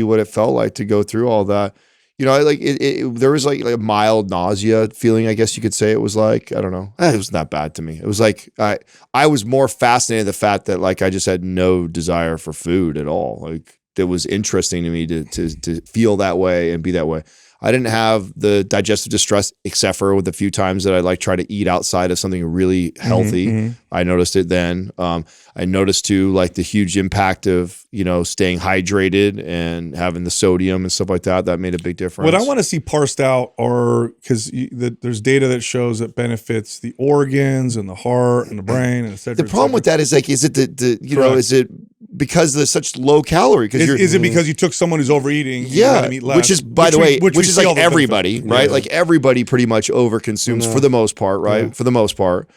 what it felt like to go through all that. There was like a mild nausea feeling, I guess you could say. It was like, I don't know. It wasn't that bad to me. It was like, I was more fascinated with the fact that like I just had no desire for food at all. Like it was interesting to me to feel that way and be that way. I didn't have the digestive distress except for with the few times that I like try to eat outside of something really healthy. Mm-hmm. I noticed it then. I noticed too, like the huge impact of, staying hydrated and having the sodium and stuff like that. That made a big difference. What I want to see parsed out because there's data that shows it benefits the organs and the heart and the brain and et cetera. The problem with that is like, is it is it because there's such low calorie? Is it because you took someone who's overeating? Yeah, and eat less, which is, by the way, which is like everybody, right? Yeah. Like everybody pretty much overconsumes for the most part, right? Yeah. For the most part.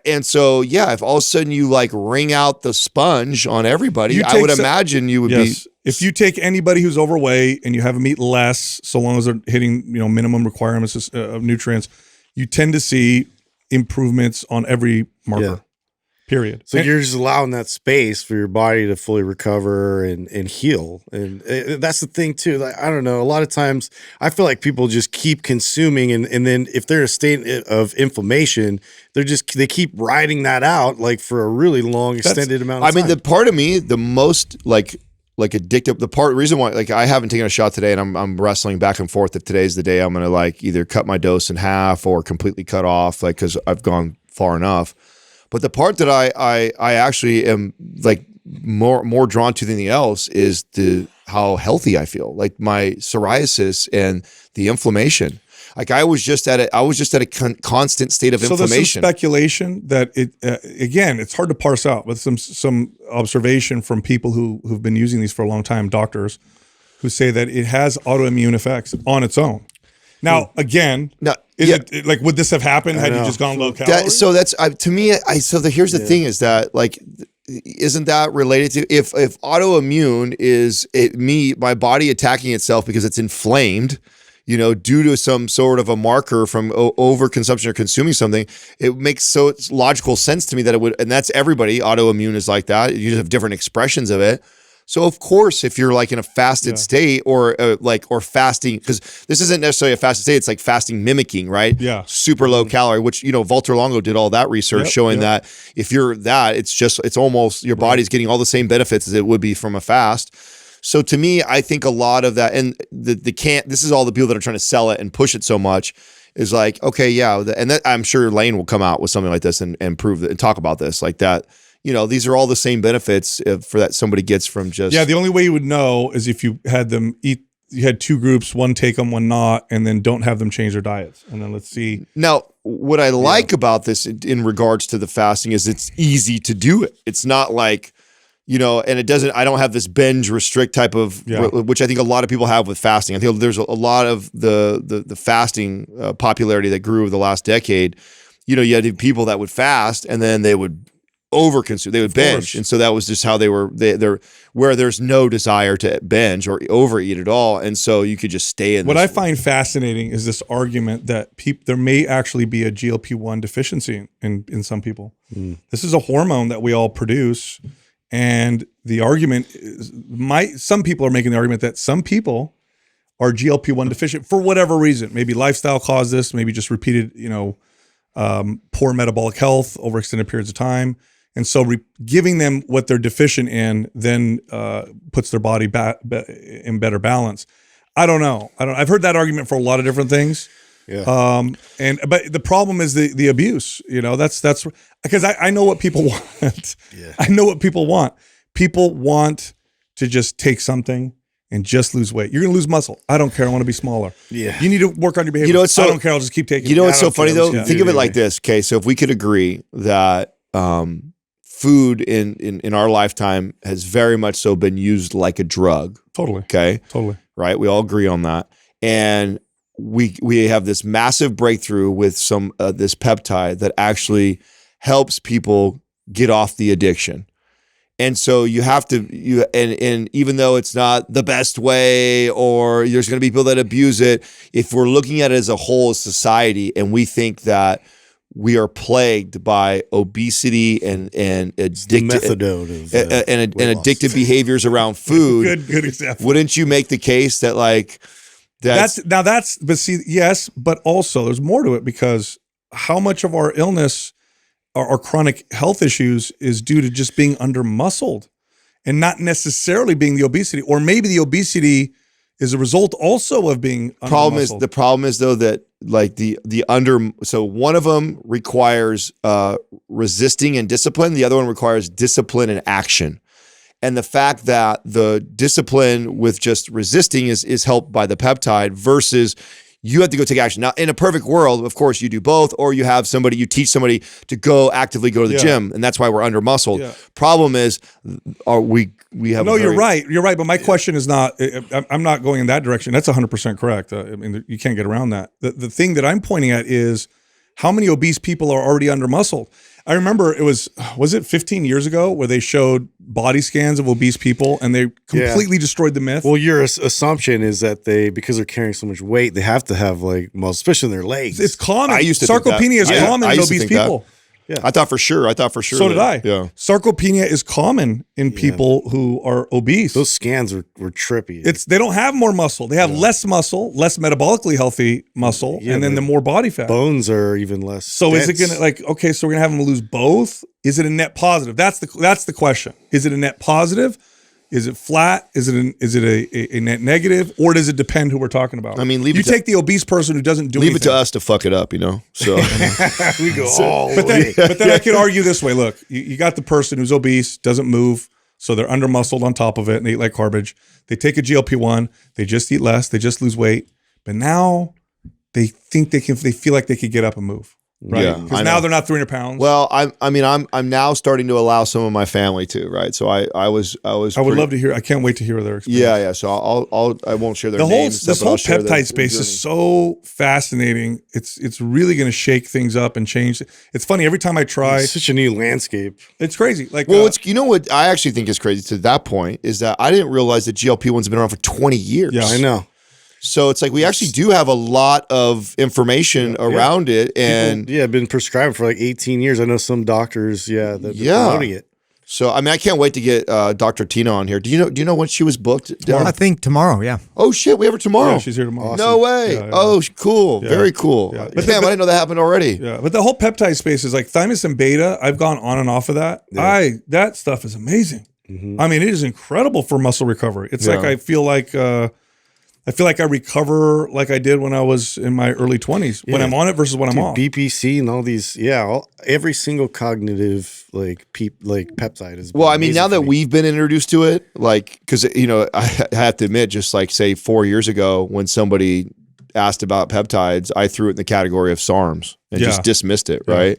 And so, yeah, if all of a sudden you like wring out the sponge on everybody, I would imagine you would be. If you take anybody who's overweight and you have them eat less, so long as they're hitting minimum requirements of nutrients, you tend to see improvements on every marker. Yeah. Period. So you're just allowing that space for your body to fully recover and heal. And that's the thing too. Like, I don't know. A lot of times I feel like people just keep consuming and then if they're in a state of inflammation, they keep riding that out like for a really long extended amount of time. I mean, the part of me, the most like addictive, reason why like I haven't taken a shot today and I'm wrestling back and forth if today's the day I'm going to like either cut my dose in half or completely cut off, like, cause I've gone far enough. But the part that I actually am like more drawn to than anything else is how healthy I feel, like my psoriasis and the inflammation. Like I was just at a constant state of inflammation. So there's some speculation that it again, it's hard to parse out, but some observation from people who've been using these for a long time, doctors, who say that it has autoimmune effects on its own. Now, again, it like, would this have happened had you just gone low calorie? So that's to me. Here's the thing: is that like, isn't that related to if autoimmune is my body attacking itself because it's inflamed? Due to some sort of a marker from overconsumption or consuming something, it makes it's logical sense to me that it would, and that's everybody. Autoimmune is like that. You just have different expressions of it. So of course, if you're like in a fasted state or fasting, because this isn't necessarily a fasted state, it's like fasting mimicking, right? Yeah. Super low calorie, which, Walter Longo did all that research showing that if you're that, it's almost your body's getting all the same benefits as it would be from a fast. So to me, I think a lot of that, and this is all the people that are trying to sell it and push it so much, is like, okay, yeah. And that, I'm sure Lane will come out with something like this and prove that and talk about this like that. These are all the same benefits for that somebody gets from just. Yeah, the only way you would know is if you had them eat, you had two groups, one take them, one not, and then don't have them change their diets. And then let's see. Now, what I like about this in regards to the fasting is it's easy to do it. It's not like, and I don't have this binge restrict type of, which I think a lot of people have with fasting. I think there's a lot of the fasting popularity that grew over the last decade. You had people that would fast and then they would overconsume, they would binge. And so that was just how they're where there's no desire to binge or overeat at all. And so you could just stay in. What I find fascinating is this argument that there may actually be a GLP-1 deficiency in some people. This is a hormone that we all produce. And the argument is, some people are making the argument that some people are GLP-1 deficient for whatever reason. Maybe lifestyle caused this, maybe just repeated, poor metabolic health over extended periods of time. And so giving them what they're deficient in then puts their body in better balance. I don't know. I've heard that argument for a lot of different things. Yeah. But the problem is the abuse. That's because I know what people want. Yeah. I know what people want. People want to just take something and just lose weight. You're gonna lose muscle. I don't care. I want to be smaller. Yeah. You need to work on your behavior. I don't care. I'll just keep taking. What's so funny though? Think of it like this. Okay, so if we could agree that food in our lifetime has very much so been used like a drug. Totally. Okay. Totally. Right. We all agree on that. And we have this massive breakthrough with this peptide that actually helps people get off the addiction. And so you have to, and even though it's not the best way, or there's going to be people that abuse it, if we're looking at it as a whole society and we think that we are plagued by obesity and addictive behaviors around food. Good example. Wouldn't you make the case that yes, but also there's more to it, because how much of our illness, our chronic health issues, is due to just being under muscled and not necessarily being the obesity, or maybe the obesity is a result also of being under-muscled. The problem is though that so one of them requires resisting and discipline. The other one requires discipline and action. And the fact that the discipline with just resisting is helped by the peptide versus you have to go take action. Now, in a perfect world, of course, you do both, or you teach somebody to actively go to the gym, and that's why we're under muscled. Yeah. Problem is, you're right. You're right. But my question is not, I'm not going in that direction. That's 100% correct. I mean, you can't get around that. The thing that I'm pointing at is how many obese people are already under muscled. I remember was it 15 years ago where they showed body scans of obese people and they completely destroyed the myth? Well, your assumption is that because they're carrying so much weight, they have to have like muscle, especially in their legs. It's common. I used to sarcopenia is common in obese people. Yeah. I thought for sure. So did I. Yeah. Sarcopenia is common in people who are obese. Those scans were trippy. They don't have more muscle. They have less muscle, less metabolically healthy muscle, and then the more body fat. Bones are even less. So dense. is it gonna so we're gonna have them lose both? Is it a net positive? That's the question. Is it a net positive? Is it flat? Is it a net negative, or does it depend who we're talking about? I mean, you take the obese person who doesn't do leave anything. it to us to fuck it up, you know. So we go all but then I could argue this way. Look, you got the person who's obese, doesn't move, so they're under muscled on top of it, and they eat like garbage. They take a GLP-1, they just eat less, they just lose weight, but now they think they feel like they could get up and move. Right. Yeah, Because now they're not 300 pounds. well, I'm now starting to allow some of my family to, right? So I would love to hear. I can't wait to hear their experience. Yeah. So I won't share their names. This whole peptide space is so fascinating. It's really going to shake things up and change. It's funny every time I try. It's such a new landscape. It's crazy. Like, well, you know what I actually think is crazy to that point is that I didn't realize that GLP-1's been around for 20 years. Yeah, I know. So it's like we actually do have a lot of information around it, and People, been prescribed for like 18 years. I know some doctors, that been promoting it. So I mean, I can't wait to get Dr. Tina on here. Do you know when she was booked? I think tomorrow. Yeah. Oh shit, we have her tomorrow. Yeah, she's here tomorrow. No way. Yeah. Oh, cool. Very cool. Yeah. But damn, I didn't know that happened already. Yeah, but the whole peptide space is like thymus and beta. I've gone on and off of that. Yeah. That stuff is amazing. I mean, it is incredible for muscle recovery. It's like I feel like I recover like I did when I was in my early 20s when I'm on it versus when I'm off. BPC and all these, every single cognitive peptide is. Well, I mean, now that we've been introduced to it, like, because I have to admit, just like say 4 years ago, when somebody asked about peptides, I threw it in the category of SARMs and just dismissed it. Right?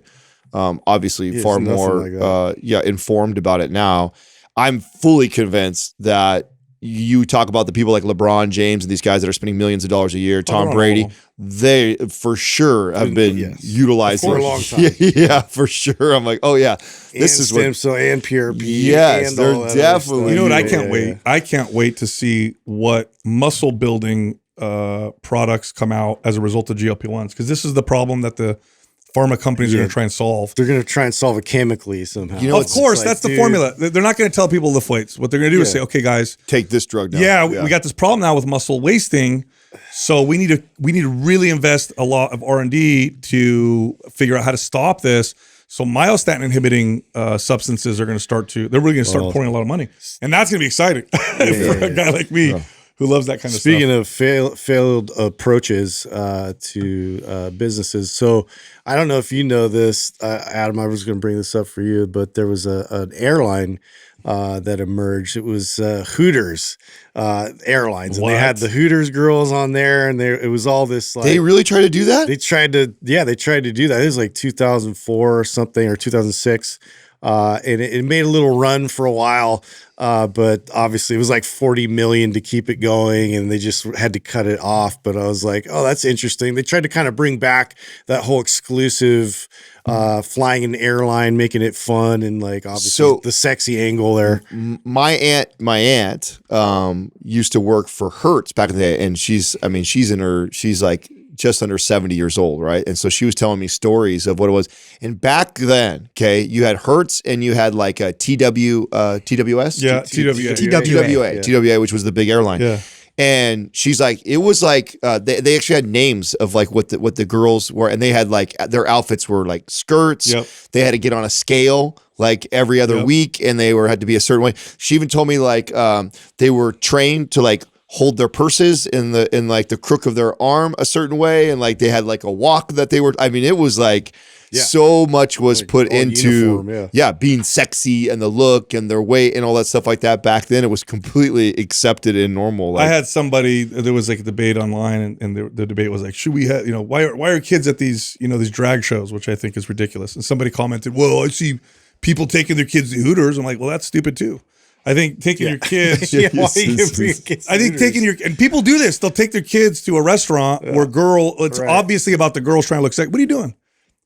Obviously, far more informed about it now. I'm fully convinced that. You talk about the people like LeBron James and these guys that are spending millions of dollars a year, Tom Brady, they for sure have been utilized for a long time. Yeah, for sure. I'm like, oh yeah, this is stem cell and PRP. Yes, and they're all that definitely. You know what? I can't wait. I can't wait to see what muscle building products come out as a result of GLP-1s, because this is the problem that the pharma companies are going to try and solve. They're going to try and solve it chemically somehow. You know, of course, that's the formula. They're not going to tell people to lift weights. What they're going to do is say, okay, guys, take this drug now. We got this problem now with muscle wasting. So we need to really invest a lot of R&D to figure out how to stop this. So myostatin inhibiting substances are going to they're really going to start pouring a lot of money. And that's going to be exciting for a guy like me. Who loves that kind of stuff. Speaking of failed approaches to businesses, so I don't know if you know this, Adam. I was going to bring this up for you, but there was an airline that emerged. It was Hooters Airlines, and they had the Hooters girls on there, and it was all this. Like, they really tried to do that. They tried to do that. It was like 2004 or something, or 2006. And it made a little run for a while, but obviously it was like 40 million to keep it going, and they just had to cut it off. But I was like, oh, that's interesting. They tried to kind of bring back that whole exclusive flying an airline, making it fun, and like obviously the sexy angle there. My aunt used to work for Hertz back in the day, and she's like just under 70 years old, right? And so she was telling me stories of what it was. And back then, okay, you had Hertz and you had like a TWS? Yeah, TWA, which was the big airline. Yeah. And she's like, it was like they actually had names of like what the girls were, and they had like their outfits were like skirts. Yep. They had to get on a scale like every other week, and they had to be a certain way. She even told me like they were trained to like hold their purses in like the crook of their arm a certain way, and like they had like a walk that they were. I mean, it was like so much was like put into uniform, being sexy and the look and their weight and all that stuff like that. Back then, it was completely accepted and normal. Like, I had somebody. There was like a debate online, and the debate was like, should we have why are kids at these these drag shows, which I think is ridiculous. And somebody commented, well, I see people taking their kids to Hooters. I'm like, well, that's stupid too. I think taking your kids. And people do this. They'll take their kids to a restaurant where it's obviously about the girls trying to look sexy. What are you doing?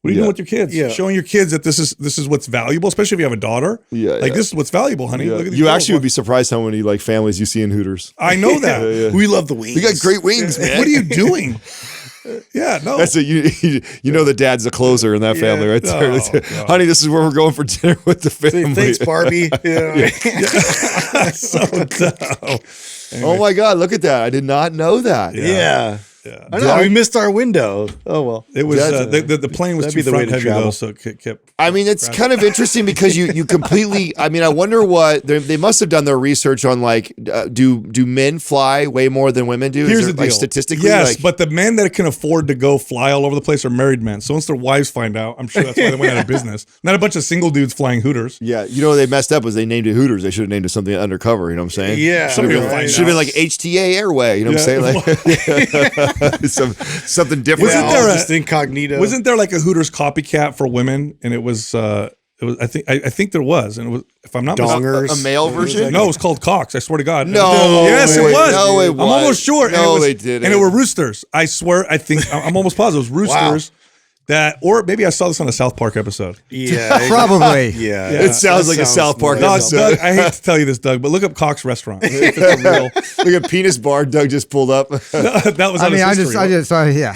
What are you doing with your kids? Yeah. Showing your kids that this is what's valuable, especially if you have a daughter. This is what's valuable, honey. Yeah. Look at you actually would be surprised how many like families you see in Hooters. I know that. We love the wings. We got great wings, man. What are you doing? Yeah, no. That's you know the dad's the closer in that family, right there. No. Honey, this is where we're going for dinner with the family. Thanks, Barbie. So dumb. Anyway. Oh my God, look at that. I did not know that. Yeah. Yeah. I know we missed our window. Oh well, It was the plane was that'd too be the way front to heavy travel. though, so it kept. I mean, it's kind of interesting because you completely. I mean, I wonder what they must have done their research on. Like, do men fly way more than women do? Here's Is the there, deal. like, statistically, yes, like, but the men that can afford to go fly all over the place are married men. So once their wives find out, I'm sure that's why they went out of business. Not a bunch of single dudes flying Hooters. yeah, you know what they messed up was they named it Hooters. They should have named it something undercover. You know what I'm saying? Yeah, Somebody will right. find Should have been out. like HTA Airway. You know what I'm saying? Like something different. Wasn't Yeah, there just incognito? Wasn't there like a Hooters copycat for women? And it was I think there was, and it was, if I'm not mistaken, Dongers? a male version? no, it was called Cox. I swear to God. No, yes, it wait, was. no, it I'm almost was. sure. No, and it was, it didn't. And it were roosters. I swear. I'm almost positive it was roosters. That, or maybe I saw this on a South Park episode. Yeah, Probably. Yeah, It sounds like a South Park more like episode. Doug, I hate to tell you this, Doug, but look up Cox Restaurant. See if it's a real. Look at penis bar. Doug just pulled up. That was. I on mean, his history. yeah.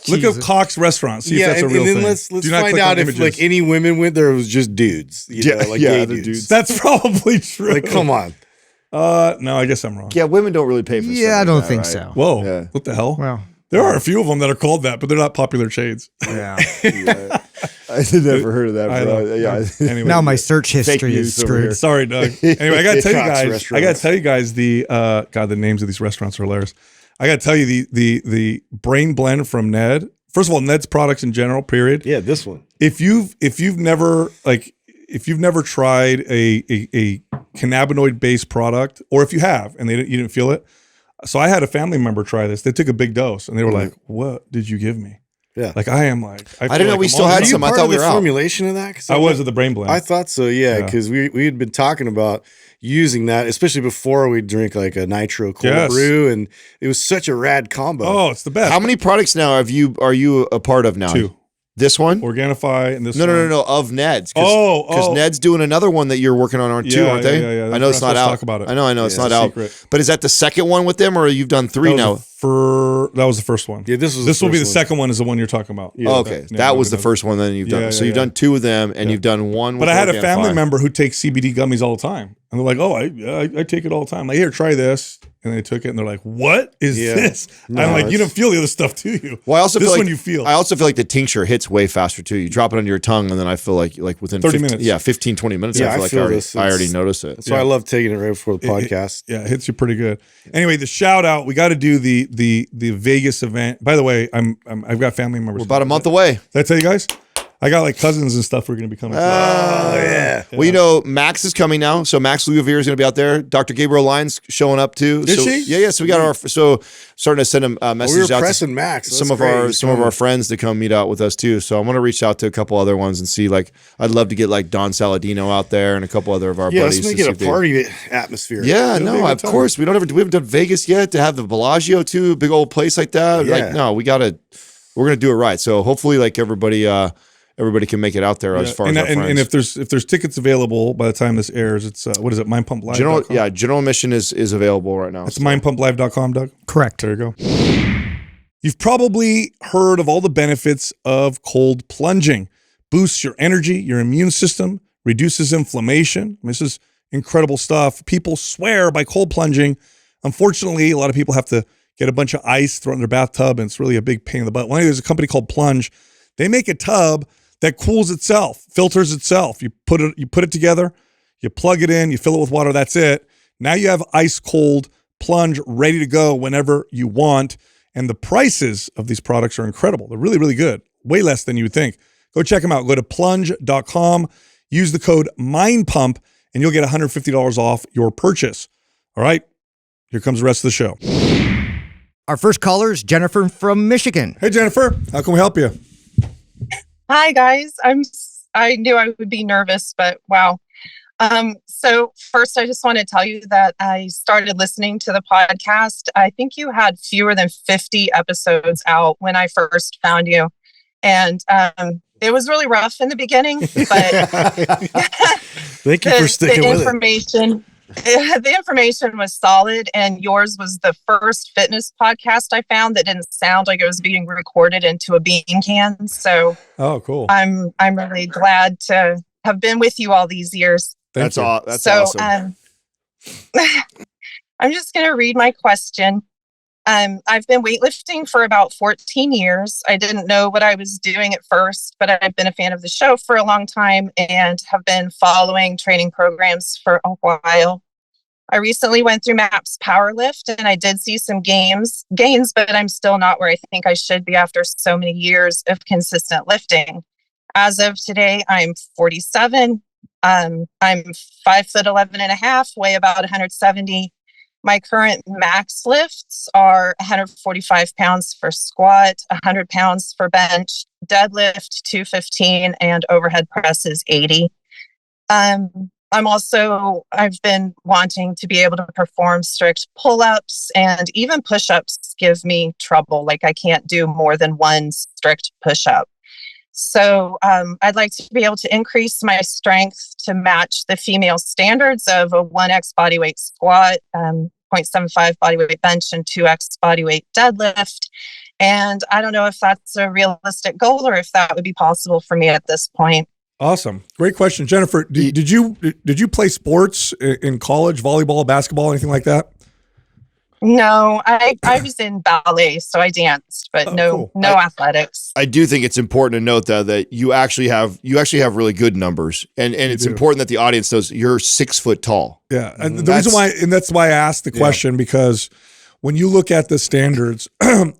Look up Jesus. Cox Restaurant. See if Yeah, that's a and real then thing. let's Do not find click on out if images. like any women went there. It was just dudes. You know, like gay the dudes. That's probably true. Like, come on. No, I guess I'm wrong. Yeah, women don't really pay for stuff Yeah, I like don't that, think right? so. Whoa, Yeah. what the hell? Well, There are a few of them that are called that, but they're not popular shades. yeah. I never heard of that. I Bro. know. Yeah. Anyway, Now my search history news is over here. screwed. sorry, Doug. Anyway, I gotta tell you Cox guys. restaurants. I gotta tell you guys the God. The names of these restaurants are hilarious. I gotta tell you the brain blend from Ned. First of all, Ned's products in general. Period. Yeah, this one. If you've never tried a cannabinoid based product, or if you have and you didn't feel it, so I had a family member try this. They took a big dose and they were like, "What did you give me?" Yeah. Like I am like I didn't know we still had Are you some. I part thought of we the were out. formulation of that? 'Cause I was at the brain blend. I thought so. Yeah, Yeah. because we had been talking about using that, especially before we drink like a nitro cold Yes. brew, and it was such a rad combo. Oh, it's the best. How many products now are you a part of now? Two. This one? Organifi and this. No. Of Ned's. Oh. Because Ned's doing another one that you're working on, too, Yeah, aren't they? yeah. I know it's We're not supposed to out. talk about it. I know it's Yeah, not it's a out. secret. But is that the second one with them, or you've done three now? That was the first one. Yeah, this was. This will be the first one. second one. Is the one you're talking about. Yeah. Oh, okay, that was the first one. Then you've done. Yeah, so yeah, you've yeah. done two of them, and you've done one. But with I had a Organifi. family member who takes CBD gummies all the time, and they're like, "Oh, I take it all the time." Like, here, try this, and they took it, and they're like, "What is Yeah. this?" No, I'm like, "You it's- don't feel the other stuff, do you?" Well, I also this feel like one you feel. I also feel like the tincture hits way faster too. You drop it under your tongue, and then I feel like within 30 15 minutes. Yeah, 15, 20 minutes. Yeah, I feel I like feel I already, this. I already It's- noticed it. That's why I love taking it right before the podcast. Yeah, it hits you pretty good. Anyway, the shout out. We got to do the Vegas event. By the way, I've got family members. We're about a month away. Did I tell you guys? I got like cousins and stuff who are going to be coming. Oh yeah. Well, you know, Max is coming now, so Max Louvier is going to be out there. Dr. Gabriel Lyons showing up too. Is so, she? Yeah. So we got starting to send him We messages were out pressing to Max. some of our friends to come meet out with us too. So I'm going to reach out to a couple other ones and see. Like, I'd love to get like Don Saladino out there and a couple other of our Yeah, buddies. let's make to it see a if they- party atmosphere. Yeah, It'll be a no, good of time. course we haven't done Vegas yet to have the Bellagio too, big old place like that. Yeah. Like, no, we're gonna do it right. So hopefully, like everybody can make it out there as far as our friends. and if there's tickets available by the time this airs, it's what is it? Mindpumplive.com? General admission is available right now. It's mindpumplive.com, Doug. Correct. There you go. You've probably heard of all the benefits of cold plunging. Boosts your energy, your immune system, reduces inflammation. I mean, this is incredible stuff. People swear by cold plunging. Unfortunately, a lot of people have to get a bunch of ice thrown in their bathtub, and it's really a big pain in the butt. Well, there's a company called Plunge. They make a tub that cools itself, filters itself. You put it together, you plug it in, you fill it with water, that's it. Now you have ice cold Plunge ready to go whenever you want. And the prices of these products are incredible. They're really, really good. Way less than you would think. Go check them out. Go to plunge.com, use the code MINDPUMP, and you'll get $150 off your purchase. All right, here comes the rest of the show. Our first caller is Jennifer from Michigan. Hey, Jennifer, how can we help you? Hi guys. I knew I would be nervous, but wow. So first I just want to tell you that I started listening to the podcast. I think you had fewer than 50 episodes out when I first found you. And it was really rough in the beginning, but Thank you for sticking with it. The information was solid, and yours was the first fitness podcast I found that didn't sound like it was being recorded into a bean can. So Oh, cool. I'm really glad to have been with you all these years. That's you. That's So awesome. I'm just going to read my question. I've been weightlifting for about 14 years. I didn't know what I was doing at first, but I've been a fan of the show for a long time and have been following training programs for a while. I recently went through MAPS Powerlift and I did see some gains, but I'm still not where I think I should be after so many years of consistent lifting. As of today, I'm 47. I'm 5'11.5", weigh about 170. My current max lifts are 145 pounds for squat, 100 pounds for bench, deadlift 215, and overhead press is 80. I've been wanting to be able to perform strict pull-ups, and even push-ups give me trouble. Like I can't do more than one strict push-up. So I'd like to be able to increase my strength to match the female standards of a 1x bodyweight squat, 0.75 bodyweight bench, and 2x bodyweight deadlift. And I don't know if that's a realistic goal or if that would be possible for me at this point. Awesome. Great question. Jennifer, did you play sports in college, volleyball, basketball, anything like that? No, I was in ballet, so I danced, but no athletics. I do think it's important to note that you actually have really good numbers, and it's important that the audience knows you're 6 foot tall. Yeah, and the reason why, and that's why I asked the question, because when you look at the standards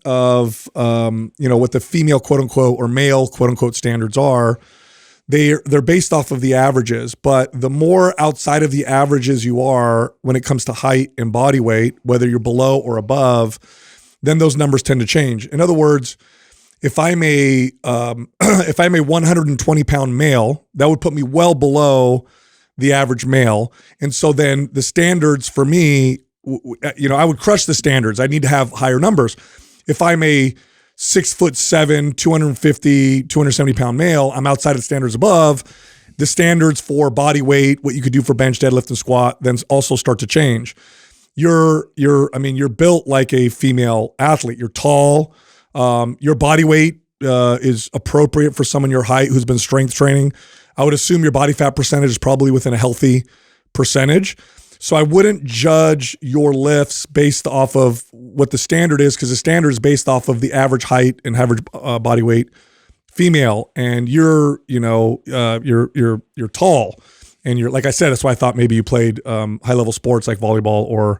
of what the female quote unquote or male quote unquote standards are, they're based off of the averages, but the more outside of the averages you are when it comes to height and body weight, whether you're below or above, then those numbers tend to change. In other words, if I'm a 120 pound male, that would put me well below the average male. And so then the standards for me, I would crush the standards. I need to have higher numbers. If I'm a 6'7", 250, 270 pound male, I'm outside of the standards above. The standards for body weight, what you could do for bench, deadlift, and squat, then also start to change. You're built like a female athlete. You're tall. Your body weight is appropriate for someone your height who's been strength training. I would assume your body fat percentage is probably within a healthy percentage. So I wouldn't judge your lifts based off of what the standard is, because the standard is based off of the average height and average body weight female. And you're tall, and you're, like I said, that's why I thought maybe you played high level sports like volleyball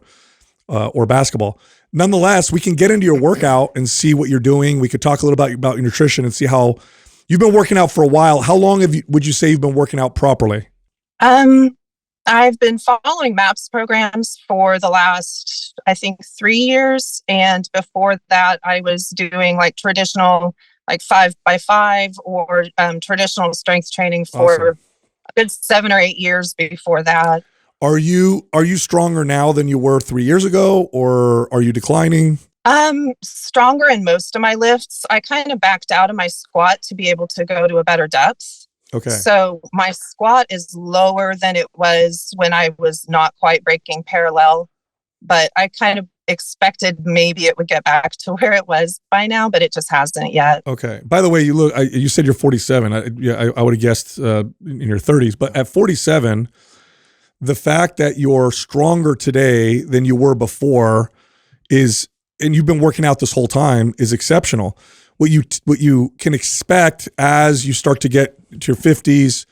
or basketball. Nonetheless, we can get into your workout and see what you're doing. We could talk a little about your nutrition and see how you've been working out for a while. How long would you say you've been working out properly? I've been following MAPS programs for the last, I think, 3 years. And before that, I was doing like traditional, like 5x5 or traditional strength training for a good 7 or 8 years before that. Are you stronger now than you were 3 years ago, or are you declining? Stronger in most of my lifts. I kind of backed out of my squat to be able to go to a better depth. Okay. So my squat is lower than it was when I was not quite breaking parallel, but I kind of expected maybe it would get back to where it was by now, but it just hasn't yet. Okay. By the way, you said you're 47. I would have guessed in your 30s, but at 47, the fact that you're stronger today than you were before and you've been working out this whole time, is exceptional. What you can expect as you start to get to your 50s,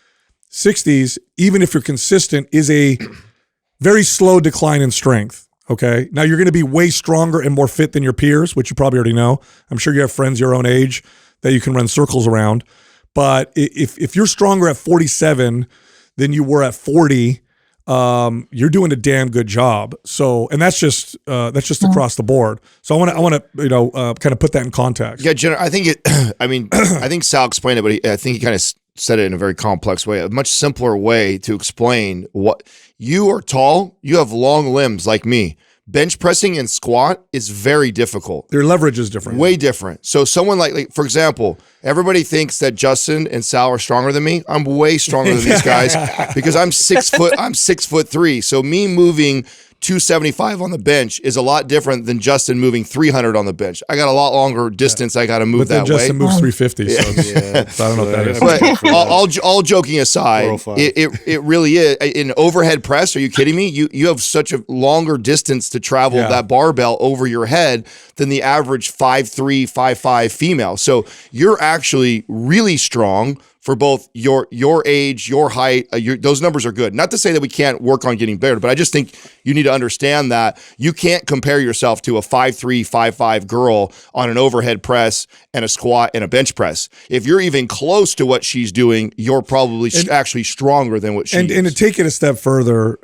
60s, even if you're consistent, is a very slow decline in strength. Okay. Now you're going to be way stronger and more fit than your peers, which you probably already know. I'm sure you have friends your own age that you can run circles around. But if you're stronger at 47 than you were at 40, you're doing a damn good job. So, and that's just across the board. So I want to kind of put that in context. Yeah, Jenna, I think I think Sal explained it, but I think he kind of said it in a very complex way, a much simpler way to explain what you are tall. You have long limbs like me. Bench pressing and squat is very difficult. Their leverage is different. Way different. So someone like, for example, everybody thinks that Justin and Sal are stronger than me. I'm way stronger than these guys because I'm 6 foot. I'm 6'3". So me moving 275 on the bench is a lot different than Justin moving 300 on the bench. I got a lot longer distance I got to move But then that way. Justin moves 350. So, so I don't know what that is. But all joking aside, it really is. In overhead press, are you kidding me? You have such a longer distance to travel that barbell over your head than the average 5'3", 5'5" female. So you're actually really strong for both your age, your height. Those numbers are good. Not to say that we can't work on getting better, but I just think you need to understand that you can't compare yourself to a 5'3", 5'5" girl on an overhead press and a squat and a bench press. If you're even close to what she's doing, you're probably actually stronger than what she is. And to take it a step further,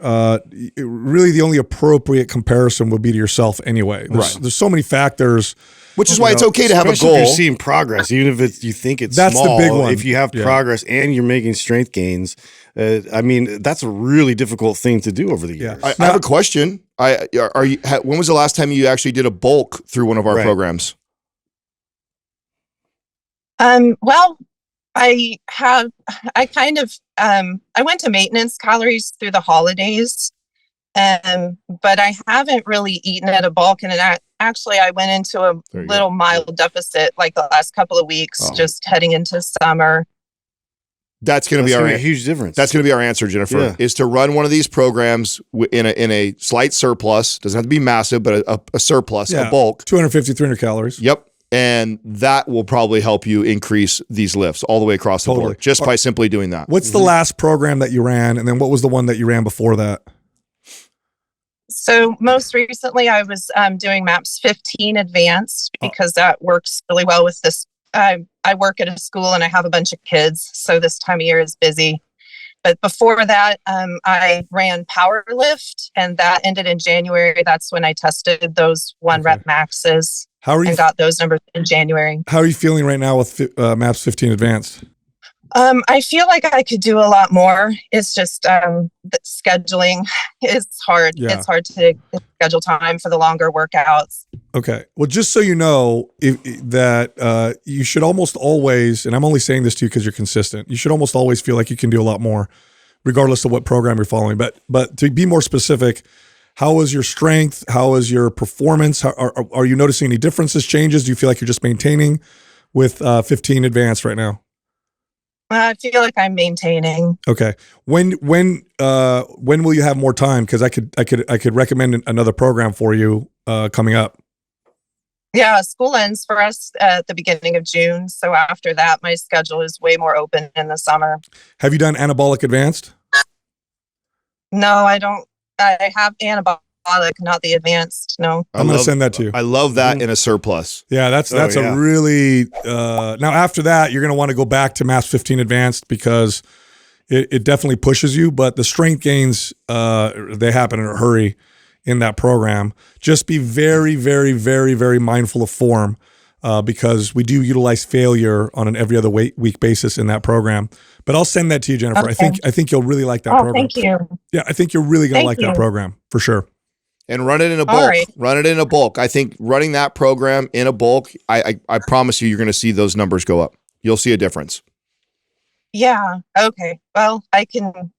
really the only appropriate comparison would be to yourself anyway. There's so many factors. Which is why it's okay to have a goal. If you're seeing progress, even if you think it's that's small, the big one. If you have progress and you're making strength gains, I mean, that's a really difficult thing to do over the years. I have a question. When was the last time you actually did a bulk through one of our programs? Well, I went to maintenance calories through the holidays, but I haven't really eaten at a bulk. And I went into a little mild deficit like the last couple of weeks, just heading into summer. That's going to be a huge difference. That's going to be our answer, Jennifer, is to run one of these programs in a slight surplus. Doesn't have to be massive, but a surplus, a bulk. 250, 300 calories. Yep. And that will probably help you increase these lifts all the way across the board, just by simply doing that. What's the last program that you ran? And then what was the one that you ran before that? So most recently I was doing MAPS 15 advanced because that works really well with this. I work at a school and I have a bunch of kids, so this time of year is busy. But before that, I ran powerlift, and that ended in January. That's when I tested those 1 rep maxes and got those numbers in January. How are you feeling right now with MAPS 15 advanced? I feel like I could do a lot more. It's just the scheduling is hard. Yeah. It's hard to schedule time for the longer workouts. Okay. Well, just so you know, that you should almost always, and I'm only saying this to you because you're consistent, you should almost always feel like you can do a lot more, regardless of what program you're following. But to be more specific, how is your strength? How is your performance? Are you noticing any differences, changes? Do you feel like you're just maintaining with 15 advanced right now? I feel like I'm maintaining. Okay. When will you have more time? Because I could recommend another program for you coming up. Yeah, school ends for us at the beginning of June. So after that, my schedule is way more open in the summer. Have you done anabolic advanced? No, I don't. I have anabolic, not the advanced. No. I'm going to send that to you. I love that in a surplus. Yeah, that's a really now after that you're going to want to go back to MAPS 15 advanced because it definitely pushes you, but the strength gains they happen in a hurry in that program. Just be very, very, very, very mindful of form because we do utilize failure on an every other week basis in that program. But I'll send that to you, Jennifer. Okay. I think you'll really like that program. Thank you. Yeah, I think you're really going to like that program for sure. And run it in a bulk. Right. Run it in a bulk. I think running that program in a bulk, I promise you're going to see those numbers go up. You'll see a difference. Yeah. Okay. Well,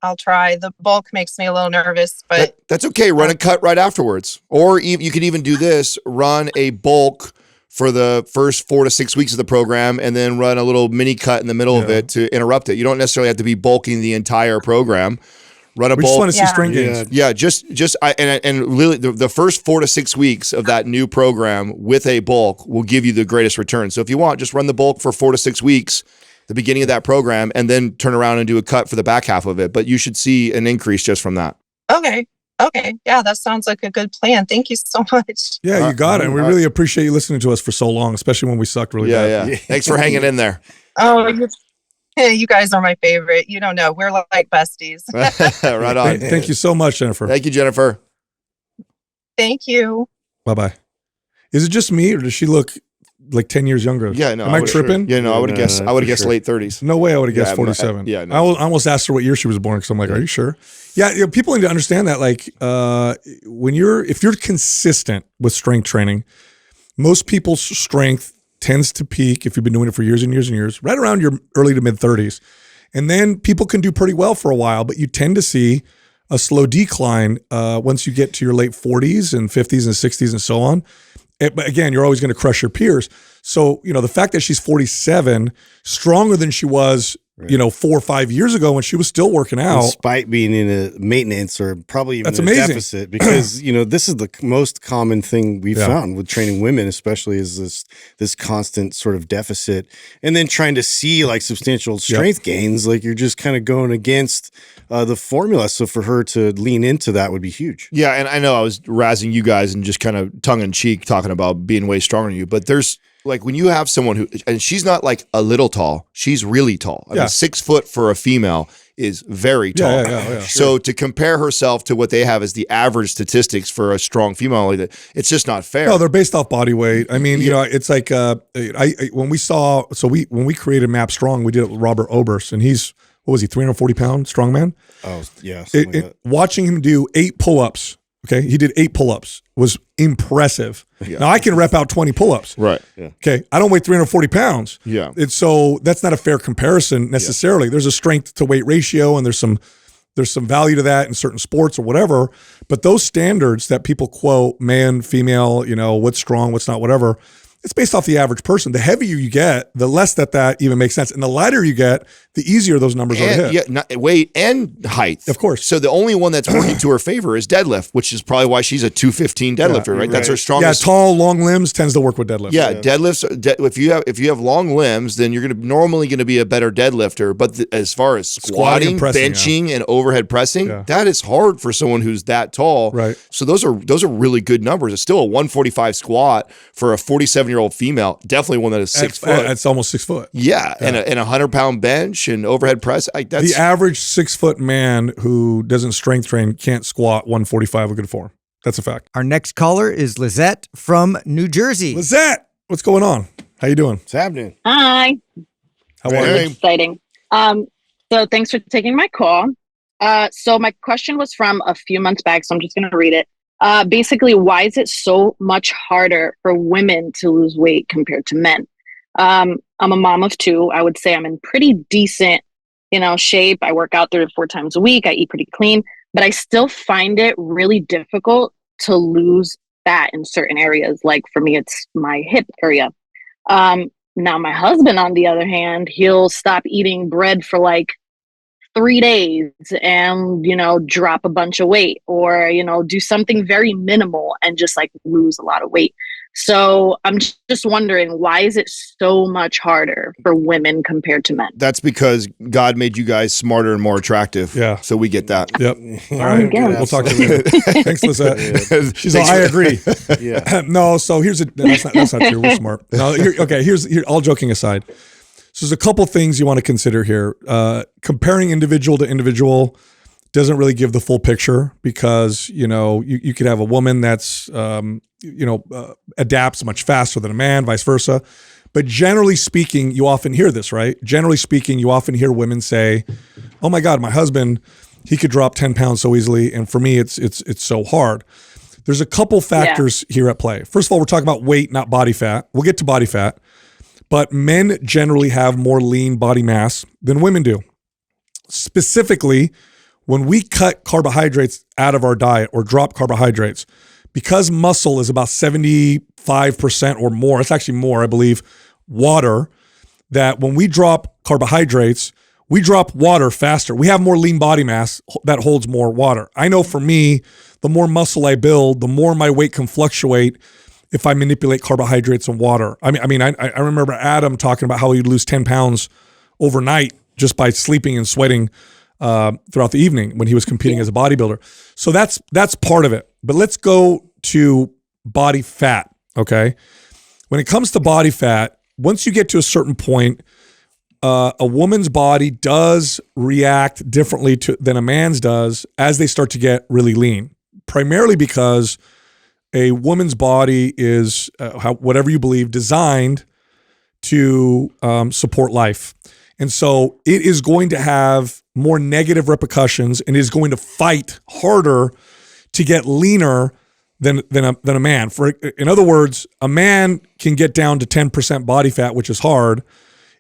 I'll try. The bulk makes me a little nervous, but that's okay. Run a cut right afterwards. Or you could even do this, run a bulk for the first 4 to 6 weeks of the program and then run a little mini cut in the middle of it to interrupt it. You don't necessarily have to be bulking the entire program. Run a bulk. We just want to see strength gains. Yeah, and really the first 4 to 6 weeks of that new program with a bulk will give you the greatest return. So if you want, just run the bulk for 4 to 6 weeks, the beginning of that program, and then turn around and do a cut for the back half of it. But you should see an increase just from that. Okay. Yeah, that sounds like a good plan. Thank you so much. Yeah, you got it. And we really appreciate you listening to us for so long, especially when we sucked really bad. Yeah. Thanks for hanging in there. Oh, you guys are my favorite. You don't know. We're like besties. Right on. Thank you so much, Jennifer. Thank you, Jennifer. Thank you. Bye-bye. Is it just me or does she look like 10 years younger? Yeah, no. Am I tripping? Yeah, no, I would have guessed. I would have guessed late 30s. No way. I would have guessed 47. No. I almost asked her what year she was born because I'm like, are you sure? Yeah, people need to understand that. Like, if you're consistent with strength training, most people's strength tends to peak if you've been doing it for years and years and years, right around your early to mid 30s, and then people can do pretty well for a while. But you tend to see a slow decline once you get to your late 40s and 50s and 60s and so on. But again, you're always going to crush your peers. So, the fact that she's 47, stronger than she was, 4 or 5 years ago when she was still working out. Despite being in a maintenance or probably even That's a amazing. deficit, because, this is the most common thing we've found with training women, especially, is this constant sort of deficit. And then trying to see like substantial strength gains, like you're just kind of going against the formula. So for her to lean into that would be huge. Yeah, and I know I was razzing you guys and just kind of tongue in cheek talking about being way stronger than you, but there's like when you have someone who, and she's not like a little tall, she's really tall. I mean, 6 foot for a female is very tall. Yeah. So to compare herself to what they have as the average statistics for a strong female, like that, it's just not fair. No, they're based off body weight. I mean, it's like when we created Map Strong, we did it with Robert Oberst, and he's, what was he, 340 pound strongman? Oh, yeah. Watching him do 8 pull-ups. Okay, he did 8 pull-ups. Was impressive. Yeah. Now I can rep out 20 pull-ups. Right. Yeah. Okay, I don't weigh 340 pounds. Yeah. And so that's not a fair comparison necessarily. There's a strength to weight ratio, and there's some value to that in certain sports or whatever. But those standards that people quote, man, female, what's strong, what's not, whatever, it's based off the average person. The heavier you get, the less that even makes sense. And the lighter you get, the easier those numbers are to hit. Yeah, weight and height. Of course. So the only one that's working to her favor is deadlift, which is probably why she's a 215 deadlifter, right? That's her strongest. Yeah, tall, long limbs tends to work with deadlifts. Yeah, deadlifts. If you have long limbs, then you're normally going to be a better deadlifter. But as far as squatting, pressing, benching, and overhead pressing, that is hard for someone who's that tall. Right. So those are really good numbers. It's still a 145 squat for a 47-year-old female. Definitely one that is 6 foot. It's almost 6 foot. Yeah, and a 100-pound bench and overhead press. That's the average 6 foot man who doesn't strength train can't squat 145 with good form. That's a fact. Our next caller is Lizette from New Jersey. Lizette, what's going on? How you doing? What's happening? Hi. How are you? Exciting. So thanks for taking my call. So my question was from a few months back, so I'm just going to read it. Basically, why is it so much harder for women to lose weight compared to men? I'm a mom of 2. I would say I'm in pretty decent, shape. I work out 3 to 4 times a week. I eat pretty clean, but I still find it really difficult to lose fat in certain areas. Like for me, it's my hip area. Now my husband, on the other hand, he'll stop eating bread for like 3 days and, drop a bunch of weight, or, do something very minimal and just like lose a lot of weight. So I'm just wondering, why is it so much harder for women compared to men? That's because God made you guys smarter and more attractive. Yeah. So we get that. Yep. All right. We'll talk to you. Thanks, Lizette. She's all, I agree. Yeah. No, so that's not true. We're smart. No, here's all joking aside. So there's a couple things you want to consider here. Comparing individual to individual doesn't really give the full picture, because you could have a woman that's adapts much faster than a man, vice versa. But generally speaking, you often hear this, right? Generally speaking, you often hear women say, "Oh my God, my husband, he could drop 10 pounds so easily, and for me, it's so hard." There's a couple factors here at play. First of all, we're talking about weight, not body fat. We'll get to body fat. But men generally have more lean body mass than women do. Specifically, when we cut carbohydrates out of our diet or drop carbohydrates, because muscle is about 75% or more, it's actually more, I believe, water, that when we drop carbohydrates, we drop water faster. We have more lean body mass that holds more water. I know for me, the more muscle I build, the more my weight can fluctuate if I manipulate carbohydrates and water. I remember Adam talking about how he'd lose 10 pounds overnight just by sleeping and sweating throughout the evening when he was competing as a bodybuilder. So that's part of it. But let's go to body fat, okay? When it comes to body fat, once you get to a certain point, a woman's body does react differently than a man's does as they start to get really lean, primarily because a woman's body is, whatever you believe, designed to support life. And so it is going to have more negative repercussions and is going to fight harder to get leaner than a man. In other words, a man can get down to 10% body fat, which is hard.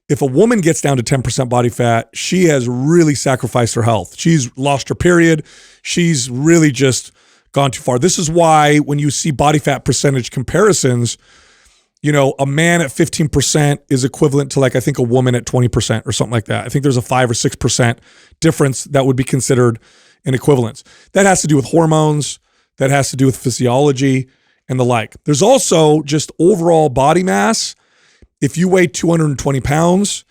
If a woman gets down to 10% body fat, she has really sacrificed her health. She's lost her period. She's really just gone too far. This is why when you see body fat percentage comparisons, you know, a man at 15% is equivalent to, like, I think a woman at 20% or something like that. I think there's a 5 or 6% difference that would be considered an equivalence. That has to do with hormones. That has to do with physiology and the like. There's also just overall body mass. If you weigh 220 pounds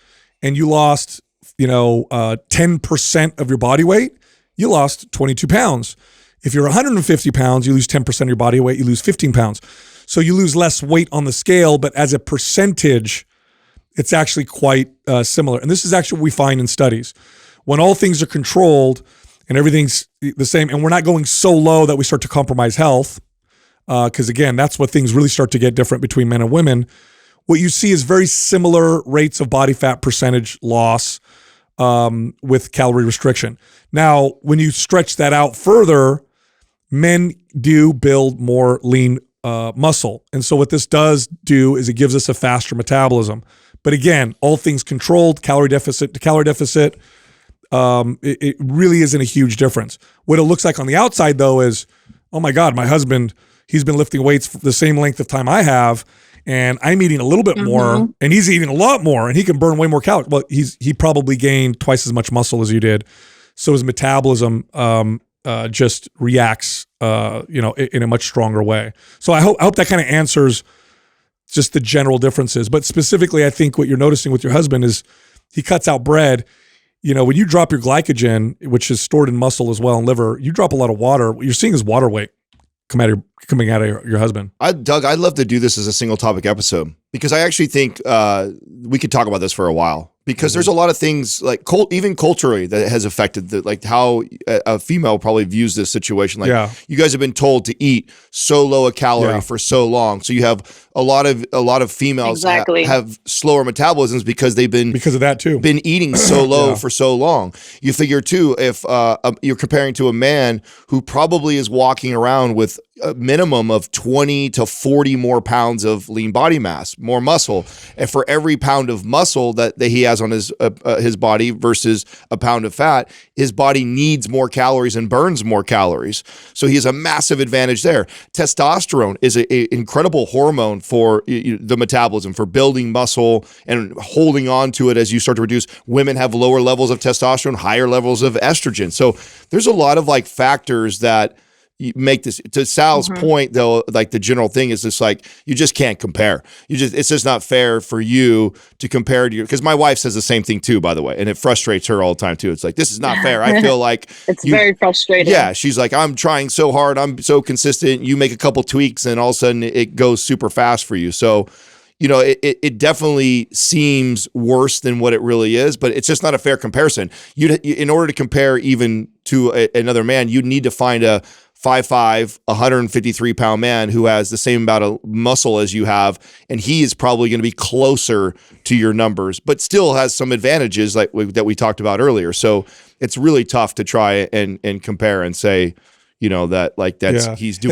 and you lost, 10% of your body weight, you lost 22 pounds. If you're 150 pounds, you lose 10% of your body weight, you lose 15 pounds. So you lose less weight on the scale, but as a percentage, it's actually quite similar. And this is actually what we find in studies. When all things are controlled and everything's the same, and we're not going so low that we start to compromise health, because again, that's what things really start to get different between men and women. What you see is very similar rates of body fat percentage loss with calorie restriction. Now, when you stretch that out further, men do build more lean muscle. And so what this does do is it gives us a faster metabolism. But again, all things controlled, calorie deficit to calorie deficit, it really isn't a huge difference. What it looks like on the outside, though, is, oh my God, my husband, he's been lifting weights for the same length of time I have, and I'm eating a little bit more, and he's eating a lot more, and he can burn way more calories. Well, he probably gained twice as much muscle as you did. So his metabolism just reacts, in a much stronger way. So I hope that kind of answers just the general differences. But specifically, I think what you're noticing with your husband is he cuts out bread. You know, when you drop your glycogen, which is stored in muscle as well and liver, you drop a lot of water. What you're seeing is water weight coming out of your husband. Doug, I'd love to do this as a single topic episode because I actually think we could talk about this for a while. Because there's a lot of things like even culturally that has affected like how a female probably views this situation. Like you guys have been told to eat so low a calorie for so long, so you have a lot of females have slower metabolisms because they've been because of that too been eating so low for so long. You figure too if you're comparing to a man who probably is walking around with a minimum of 20 to 40 more pounds of lean body mass, more muscle, and for every pound of muscle that he has on his body versus a pound of fat, his body needs more calories and burns more calories. So he has a massive advantage there. Testosterone is an incredible hormone for the metabolism, for building muscle and holding on to it as you start to reduce. Women have lower levels of testosterone, higher levels of estrogen. So there's a lot of like factors that make this. To Sal's point, though, like the general thing is just like you just can't compare. It's just not fair for you to compare to you. Because my wife says the same thing too, by the way, and it frustrates her all the time too. It's like, this is not fair. I feel like it's very frustrating. Yeah, she's like, I'm trying so hard. I'm so consistent. You make a couple tweaks, and all of a sudden it goes super fast for you. So, it definitely seems worse than what it really is, but it's just not a fair comparison. In order to compare even to another man, you'd need to find a 5'5", 153-pound man who has the same amount of muscle as you have, and he is probably going to be closer to your numbers, but still has some advantages that we talked about earlier. So it's really tough to try and compare and say, he's doing.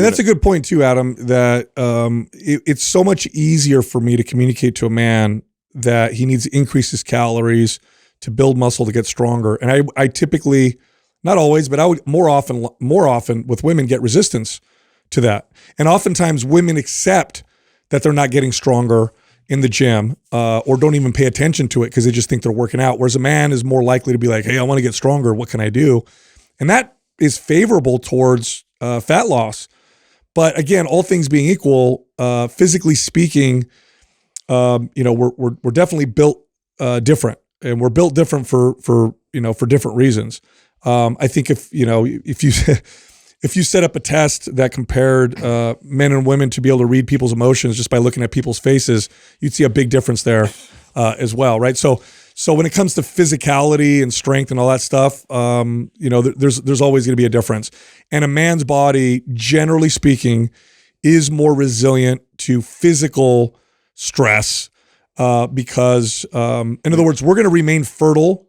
And that's a good point too, Adam, that it's so much easier for me to communicate to a man that he needs to increase his calories to build muscle to get stronger. And I typically, not always, but I would more often with women get resistance to that. And oftentimes women accept that they're not getting stronger in the gym or don't even pay attention to it because they just think they're working out. Whereas a man is more likely to be like, hey, I want to get stronger. What can I do? And that is favorable towards fat loss. But again, all things being equal, physically speaking, we're definitely built different, and we're built different for different reasons. I think if you set up a test that compared men and women to be able to read people's emotions just by looking at people's faces, you'd see a big difference there as well, right? So when it comes to physicality and strength and all that stuff, there's always going to be a difference. And a man's body, generally speaking, is more resilient to physical stress because, in other words, we're going to remain fertile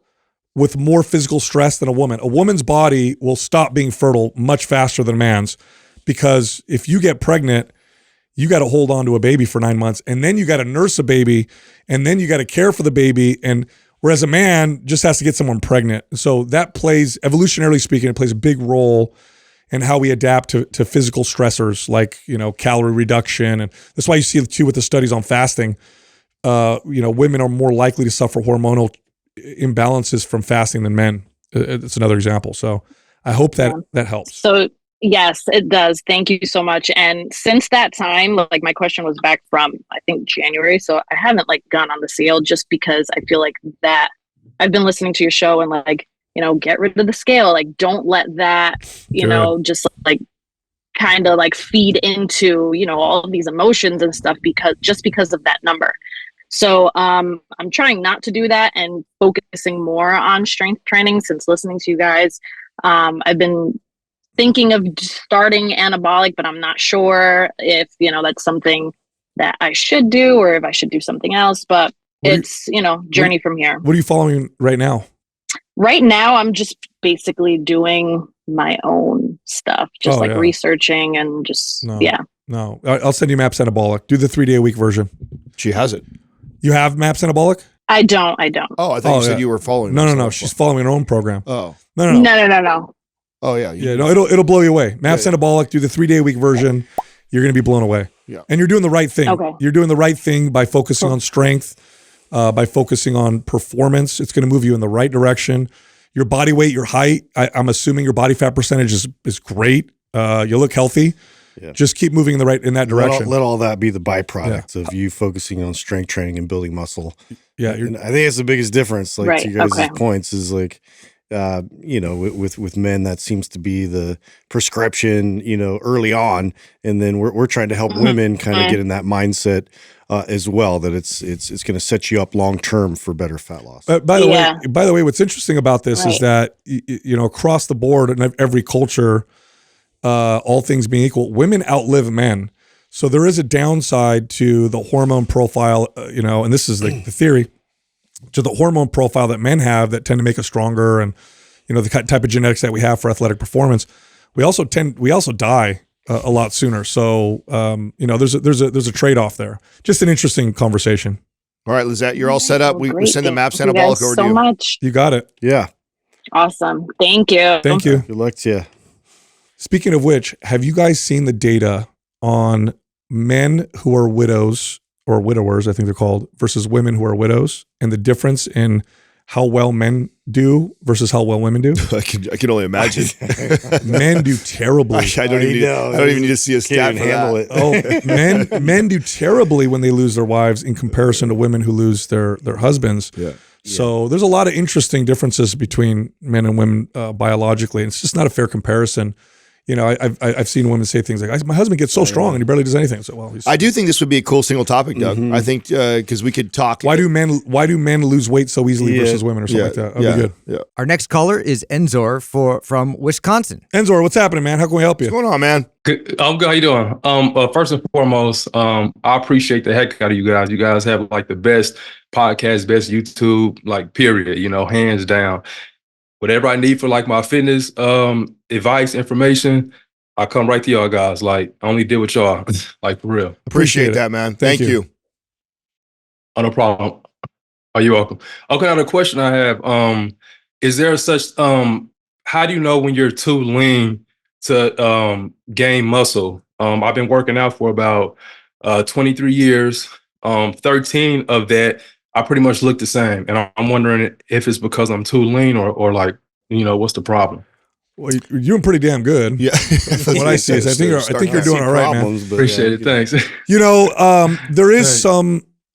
with more physical stress than a woman. A woman's body will stop being fertile much faster than a man's, because if you get pregnant, you got to hold on to a baby for 9 months, and then you got to nurse a baby, and then you got to care for the baby. And whereas a man just has to get someone pregnant. So that plays, evolutionarily speaking, it plays a big role in how we adapt to physical stressors like, calorie reduction. And that's why you see too with the studies on fasting, women are more likely to suffer hormonal imbalances from fasting than men. It's another example. So I hope that helps. So yes, it does. Thank you so much. And since that time, like my question was back from, I think, January. So I haven't like gone on the scale just because I feel like that I've been listening to your show and like, get rid of the scale. Like, don't let that, just like kind of like feed into, all of these emotions and stuff because of that number. So I'm trying not to do that and focusing more on strength training since listening to you guys. I've been thinking of starting anabolic, but I'm not sure if, that's something that I should do or if I should do something else. But it's, journey from here. What are you following right now? Right now, I'm just basically doing my own stuff, just researching and just, No, I'll send you MAPS Anabolic. Do the 3-day-a-week version. She has it. You have MAPS Anabolic? I don't. Oh, I thought you said you were following. No. She's following her own program. Oh. No. Oh, yeah. It'll blow you away. MAPS Anabolic, do the 3-day-a-week version. You're going to be blown away. Yeah. And you're doing the right thing. Okay. You're doing the right thing by focusing on strength, by focusing on performance. It's going to move you in the right direction. Your body weight, your height, I'm assuming your body fat percentage is great. You look healthy. Yeah. Just keep moving in that direction. Let all that be the byproduct of you focusing on strength training and building muscle. Yeah, and I think it's the biggest difference. Like to you guys' points is like, with men, that seems to be the prescription, early on, and then we're trying to help women kind of get in that mindset as well, that it's going to set you up long term for better fat loss. By the way, what's interesting about this is that across the board in every culture, all things being equal, women outlive men. So there is a downside to the hormone profile, and this is the theory, to the hormone profile that men have that tend to make us stronger, and the type of genetics that we have for athletic performance. We also die a lot sooner. So there's a trade-off there. Just an interesting conversation. All right, Lizette, you're all set up. We send the MAPS Anabolic over to you. So much. You got it. Yeah. Awesome. Thank you. Thank you. Good luck to you. Speaking of which, have you guys seen the data on men who are widows or widowers, I think they're called, versus women who are widows, and the difference in how well men do versus how well women do? I can only imagine. Men do terribly. I don't even need to see a stat for handle that. Oh, men do terribly when they lose their wives in comparison to women who lose their husbands. Yeah. So there's a lot of interesting differences between men and women biologically, and it's just not a fair comparison. I've seen women say things like, "My husband gets so strong and he barely does anything." So, I do think this would be a cool single topic, Doug. I think because we could talk. Why do men lose weight so easily versus women, or something like that? That'd be good. Yeah. Our next caller is Enzor from Wisconsin. Enzor, what's happening, man? How can we help you? What's going on, man? Good. I'm good. How you doing? First and foremost, I appreciate the heck out of you guys. You guys have like the best podcast, best YouTube, like period. Hands down. Whatever I need for like my fitness advice, information, I come right to y'all guys. Like, I only deal with y'all, like for real. Appreciate that, man. Thank you. Oh, no problem. Oh, you're welcome. Okay, now the question I have, is there such, how do you know when you're too lean to gain muscle? I've been working out for about 23 years. 13 of that, I pretty much look the same. And I'm wondering if it's because I'm too lean or like, what's the problem? Well, you're doing pretty damn good. Yeah. From what I see is I think you're doing all right, man. Appreciate it. Thanks.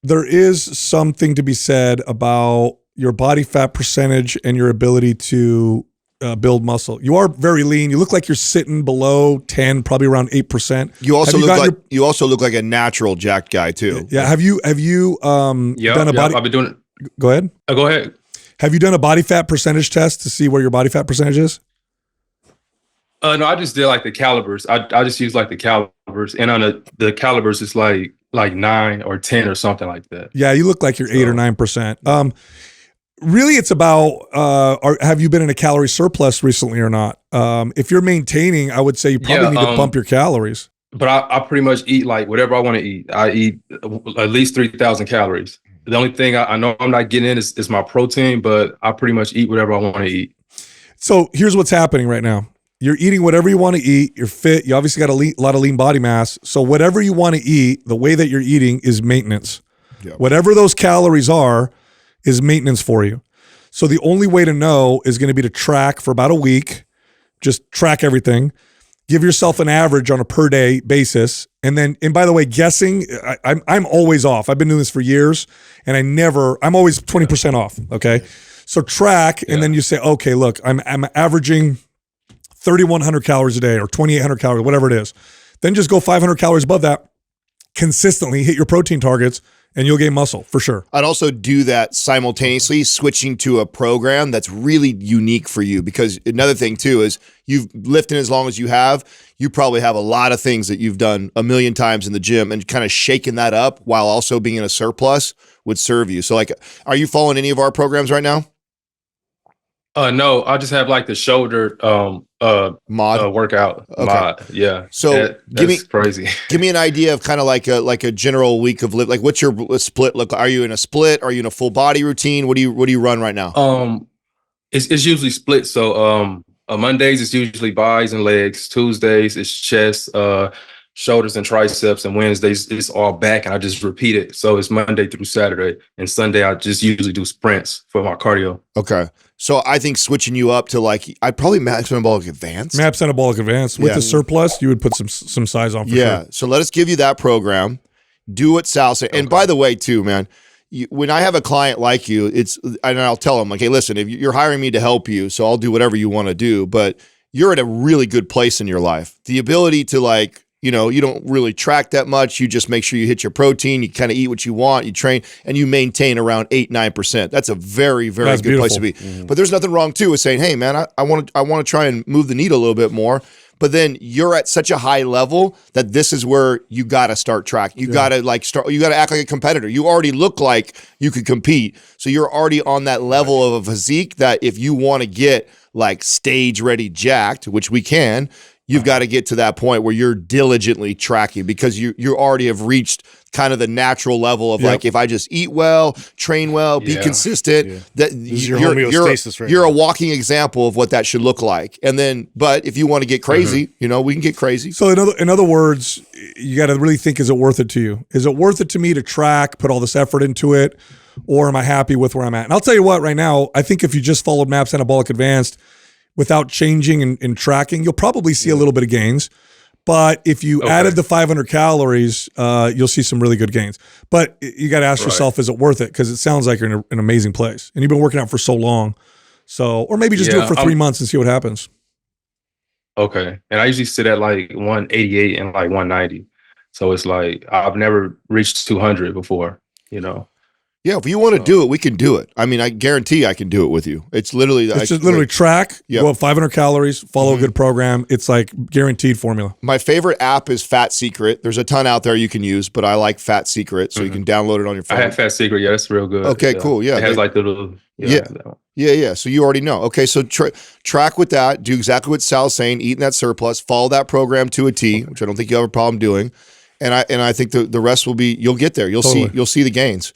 There is something to be said about your body fat percentage and your ability to build muscle. You are very lean. You look like you're sitting below 10, probably around 8%. You also look like a natural jacked guy too. Yeah. Have you done a body? I've been doing it. Go ahead. Go ahead. Have you done a body fat percentage test to see where your body fat percentage is? No, I just did like the calibers. I just use like the calibers, and on the calibers it's like 9 or 10 or something like that. Yeah, you look like you're 8 or 9%. Really, it's about have you been in a calorie surplus recently or not? If you're maintaining, I would say you probably need to bump your calories. but I pretty much eat like whatever I want to eat. I eat at least 3,000 calories. The only thing I know I'm not getting in is my protein, but I pretty much eat whatever I want to eat. So here's what's happening right now. You're eating whatever you want to eat. You're fit. You obviously got a lot of lean body mass. So whatever you want to eat, the way that you're eating is maintenance. Yep. Whatever those calories are is maintenance for you. So the only way to know is going to be to track for about a week. Just track everything. Give yourself an average on a per day basis. And by the way, guessing, I'm always off. I've been doing this for years and I'm always 20% off. Okay. So track and then you say, okay, look, I'm averaging 3,100 calories a day or 2,800 calories, whatever it is. Then just go 500 calories above that, consistently hit your protein targets, and you'll gain muscle for sure. I'd also do that simultaneously, switching to a program that's really unique for you. Because another thing too is you've lifted as long as you have, you probably have a lot of things that you've done a million times in the gym, and kind of shaking that up while also being in a surplus would serve you. So like, are you following any of our programs right now? No, I just have like the shoulder workout mod. Yeah. So that's crazy. Give me an idea of kind of like a general week of lift. Like, what's your split look? Are you in a split? Are you in a full body routine? What do you run right now? It's usually split. So Mondays it's usually buys and legs. Tuesdays it's chest, shoulders and triceps, and Wednesdays it's all back, and I just repeat it. So it's Monday through Saturday, and Sunday I just usually do sprints for my cardio. Okay. So I think switching you up to like, I'd probably MAPS Anabolic Advanced. MAPS Anabolic Advanced. With the surplus, you would put some size on for sure. So let us give you that program. Do what Sal said. And by the way, too, man, when I have a client like you, and I'll tell them, like, hey, listen, if you're hiring me to help you, so I'll do whatever you want to do, but you're at a really good place in your life. The ability to like, you don't really track that much. You just make sure you hit your protein. You kind of eat what you want. You train, and you maintain around 8-9%. That's a very, very good place to be. Mm-hmm. But there's nothing wrong too with saying, "Hey, man, I want to try and move the needle a little bit more." But then you're at such a high level that this is where you got to start tracking. You got to You got to act like a competitor. You already look like you could compete, so you're already on that level of a physique that if you want to get like stage ready jacked, which we can. You've got to get to that point where you're diligently tracking, because you already have reached kind of the natural level of like, if I just eat well, train well, be consistent, that you're a walking example of what that should look like. And then, but if you want to get crazy, we can get crazy. So in other words, you got to really think, is it worth it to you? Is it worth it to me to track, put all this effort into it, or am I happy with where I'm at? And I'll tell you what, right now, I think if you just followed MAPS Anabolic Advanced without changing and tracking, you'll probably see a little bit of gains. But if you added the 500 calories, you'll see some really good gains. But you got to ask yourself, is it worth it? Because it sounds like you're in an amazing place. And you've been working out for so long. So, or maybe just do it for 3 months and see what happens. Okay. And I usually sit at like 188 and like 190. So it's like, I've never reached 200 before, Yeah, if you want to do it, we can do it. I mean, I guarantee I can do it with you. It's literally track, go up 500 calories, follow a good program. It's like guaranteed formula. My favorite app is Fat Secret. There's a ton out there you can use, but I like Fat Secret, so you can download it on your phone. I have Fat Secret. Yeah, that's real good. Okay, cool. Yeah, it has like the little. Yeah. So you already know. Okay, so track with that. Do exactly what Sal's saying. Eat in that surplus. Follow that program to a T, which I don't think you have a problem doing. And I think the rest will be. You'll get there. You'll see the gains.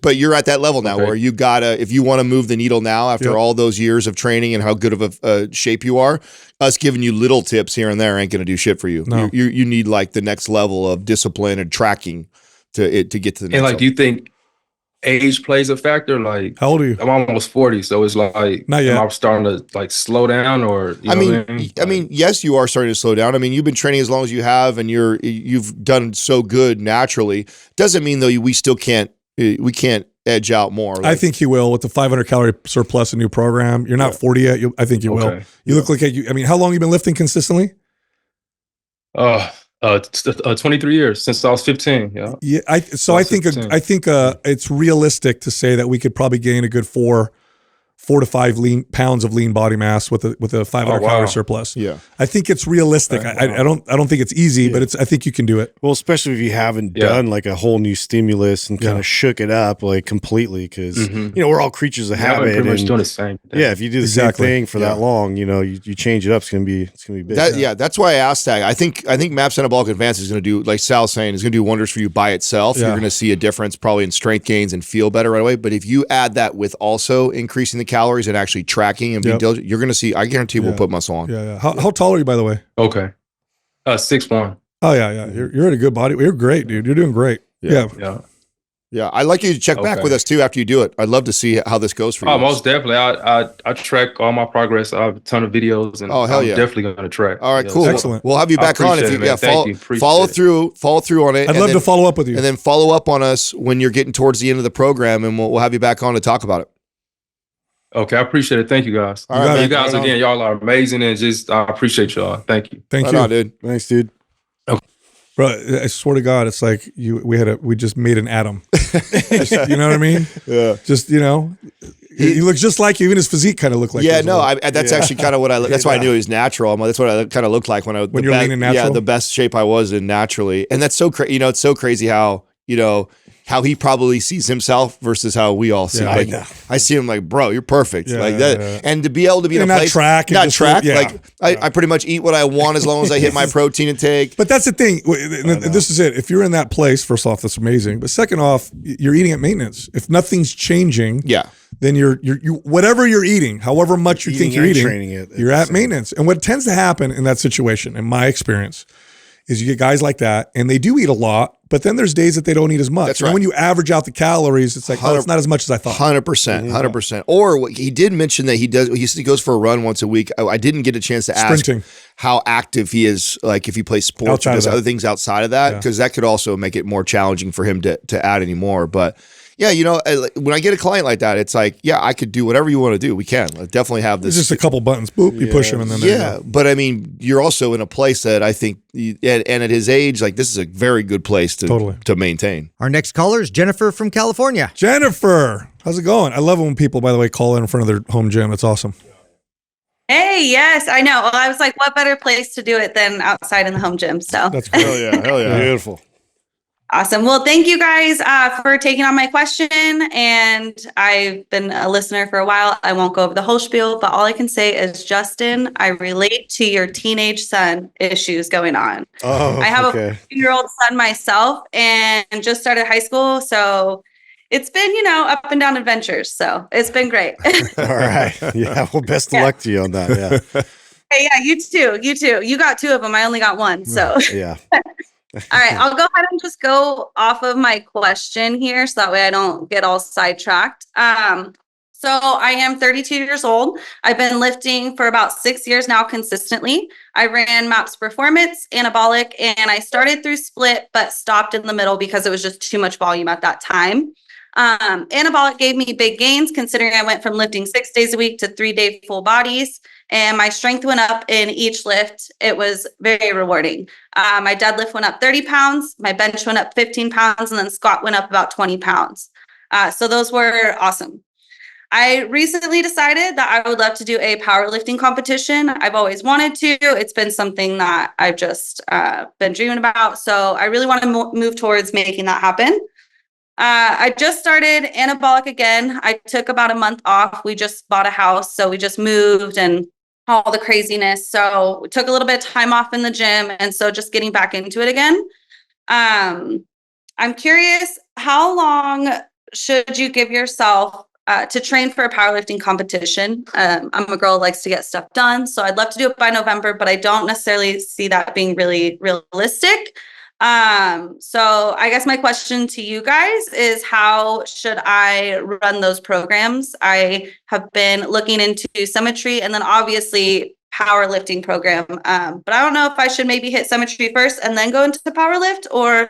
But you're at that level now where you gotta, if you want to move the needle now after all those years of training and how good of a shape you are, us giving you little tips here and there ain't gonna do shit for you. No. You need like the next level of discipline and tracking to get to the next level. Do you think age plays a factor? Like, how old are you? I'm almost 40, so it's like, not yet. Am I starting to like slow down, or I mean, yes, you are starting to slow down. I mean, you've been training as long as you have, and you've done so good naturally. Doesn't mean though we still can't. We can't edge out more. I think he will with the 500 calorie surplus, a new program. You're not 40 yet. I think you will. You look like I mean, how long have you been lifting consistently? 23 years, since I was 15. Yeah. I think it's realistic to say that we could probably gain a good 4 4 to 5 pounds of lean body mass with a 500 calorie surplus. Yeah. I think it's realistic. I don't think it's easy, but I think you can do it. Well, especially if you haven't done like a whole new stimulus and kind of shook it up like completely, because you know, we're all creatures of habit. Pretty much doing the same thing. Yeah, if you do the same thing for that long, you know, you change it up, it's gonna be big. That's why I asked that. I think MAPS Anabolic Advance is going to do, like Sal's saying, is going to do wonders for you by itself. You're going to see a difference probably in strength gains and feel better right away. But if you add that with also increasing the calories and actually tracking and being diligent, you're going to see, I guarantee we'll put muscle on. Yeah. How tall are you, by the way? Okay. 6'1". Oh yeah. You're at a good body. You're great, dude. You're doing great. Yeah. I'd like you to check back with us too after you do it. I'd love to see how this goes for you. Oh, most definitely. I track all my progress. I have a ton of videos, and I'm definitely going to track. All right, cool. Excellent. We'll have you back on if you follow through on it. I'd love to follow up with you, and then follow up on us when you're getting towards the end of the program, and we'll have you back on to talk about it. Okay, I appreciate it. Thank you, guys. All right, you guys again, y'all are amazing, and I apprete y'all. Thank you. Thank you, on, dude. Thanks, dude. Bro, I swear to God, it's like we just made an atom. You know what I mean? Yeah. Just, you know, he looks just like you. Even his physique kind of looked like. Yeah, no, that's actually kind of what that's why I knew he was natural. That's what I kind of looked like when you're lean and natural. Yeah, the best shape I was in naturally, and that's so crazy. You know, it's so crazy how how he probably sees himself versus how we all see. Yeah, I see him like, bro, you're perfect, like that. Yeah. And to be able to be in a not place, track, like I pretty much eat what I want as long as I hit my protein intake. But that's the thing. This is it. If you're in that place, first off, that's amazing. But second off, you're eating at maintenance. If nothing's changing, then you whatever you're eating, however much you think you're eating, you're at maintenance. And what tends to happen in that situation, in my experience, is you get guys like that, and they do eat a lot, but then there's days that they don't eat as much. That's right. And when you average out the calories, it's like, oh, it's not as much as I thought. 100%. Or he did mention that he goes for a run once a week. I didn't get a chance to ask how active he is, like if he plays sports or does other things outside of that, because that could also make it more challenging for him to add any more. But yeah, you know, when I get a client like that, it's like, yeah, I could do whatever you want to do. We can definitely have this. It's just a couple buttons. Boop, you push him, and then but I mean, you're also in a place that I think, and at his age, like this is a very good place to maintain. Our next caller is Jennifer from California. Jennifer, how's it going? I love it when people, by the way, call in front of their home gym. It's awesome. Hey, yes, I know. Well, I was like, what better place to do it than outside in the home gym? So that's great. Hell yeah, beautiful. Awesome. Well, thank you guys for taking on my question. And I've been a listener for a while. I won't go over the whole spiel, but all I can say is, Justin, I relate to your teenage son issues going on. I have a 14-year-old son myself and just started high school. So it's been, up and down adventures. So it's been great. All right. Yeah. Well, best of luck to you on that. Yeah. Hey, yeah, you too. You too. You got 2 of them. I only got 1. So yeah. All right, I'll go ahead and just go off of my question here so that way I don't get all sidetracked. So I am 32 years old. I've been lifting for about 6 years now consistently. I ran MAPS Performance, Anabolic, and I started through Split, but stopped in the middle because it was just too much volume at that time. Anabolic gave me big gains considering I went from lifting 6 days a week to 3-day full bodies, and my strength went up in each lift. It was very rewarding. My deadlift went up 30 pounds, my bench went up 15 pounds, and then squat went up about 20 pounds. So those were awesome. I recently decided that I would love to do a powerlifting competition. I've always wanted to. It's been something that I've just been dreaming about. So I really want to move towards making that happen. I just started Anabolic again. I took about a month off. We just bought a house, so we just moved and all the craziness. So we took a little bit of time off in the gym, and so just getting back into it again. I'm curious, how long should you give yourself to train for a powerlifting competition? I'm a girl who likes to get stuff done, so I'd love to do it by November, but I don't necessarily see that being really realistic. So I guess my question to you guys is, how should I run those programs? I have been looking into symmetry and then obviously powerlifting program. But I don't know if I should maybe hit symmetry first and then go into the powerlift, or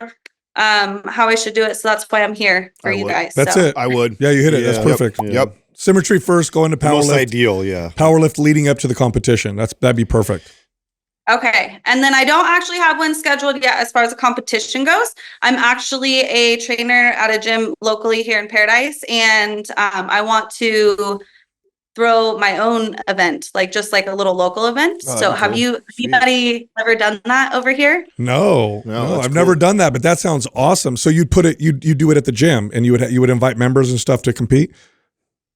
how I should do it. So that's why I'm here for you guys. That's it. I would. Yeah, you hit it. That's perfect. Yep. Symmetry first, go into powerlift. Most ideal, yeah. Powerlift leading up to the competition. That'd be perfect. Okay. And then I don't actually have one scheduled yet as far as a competition goes. I'm actually a trainer at a gym locally here in Paradise. And I want to throw my own event, like just like a little local event. Oh, So that'd be have cool. you, anybody ever done that over here? No, that's I've never cool. done that, but that sounds awesome. So you'd put it, you do it at the gym, and you would invite members and stuff to compete.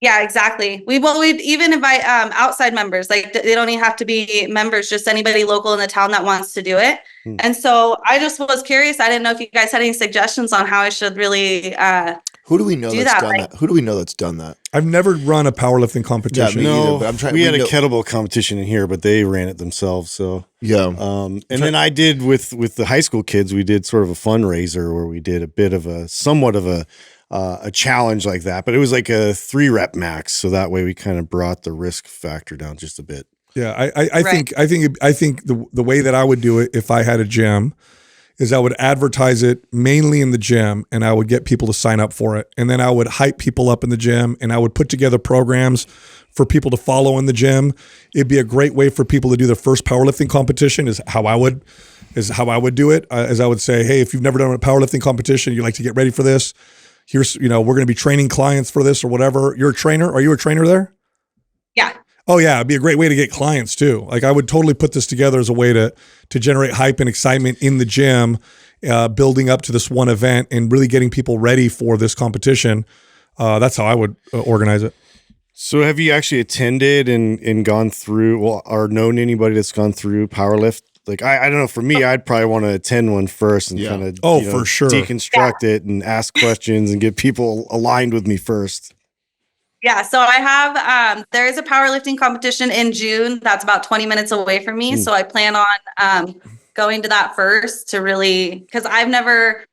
Yeah, exactly. We'd even invite outside members. Like they don't even have to be members, just anybody local in the town that wants to do it. And so I just was curious. I didn't know if you guys had any suggestions on how I should really Who do we know do that's that, done like- that? Who do we know that's done that? I've never run a powerlifting competition. me No, either, but I'm trying. we had a know- kettlebell competition in here, but they ran it themselves. So Yeah. and then I did with the high school kids. We did sort of a fundraiser where we did a bit of somewhat of a challenge like that, but it was like a 3-rep max. So that way we kind of brought the risk factor down just a bit. Yeah, I think the way that I would do it if I had a gym is I would advertise it mainly in the gym, and I would get people to sign up for it, and then I would hype people up in the gym, and I would put together programs for people to follow in the gym. It'd be a great way for people to do their first powerlifting competition. Is how I would do it. As I would say, hey, if you've never done a powerlifting competition, you like to get ready for this. Here's, we're going to be training clients for this or whatever. You're a trainer. Are you a trainer there? Yeah. Oh yeah, it'd be a great way to get clients too. Like I would totally put this together as a way to generate hype and excitement in the gym, building up to this one event and really getting people ready for this competition. That's how I would organize it. So have you actually attended and gone through, or known anybody that's gone through Powerlift? Like, I don't know, for me, I'd probably want to attend one first and kind of for sure deconstruct it and ask questions and get people aligned with me first. Yeah, so I have, there is a powerlifting competition in June that's about 20 minutes away from me. So I plan on going to that first to really, because I've never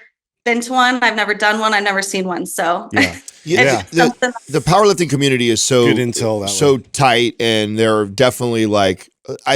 been to one, I've never done one, I've never seen one. So Yeah. The powerlifting community is so good intel that so way. tight, and they're definitely like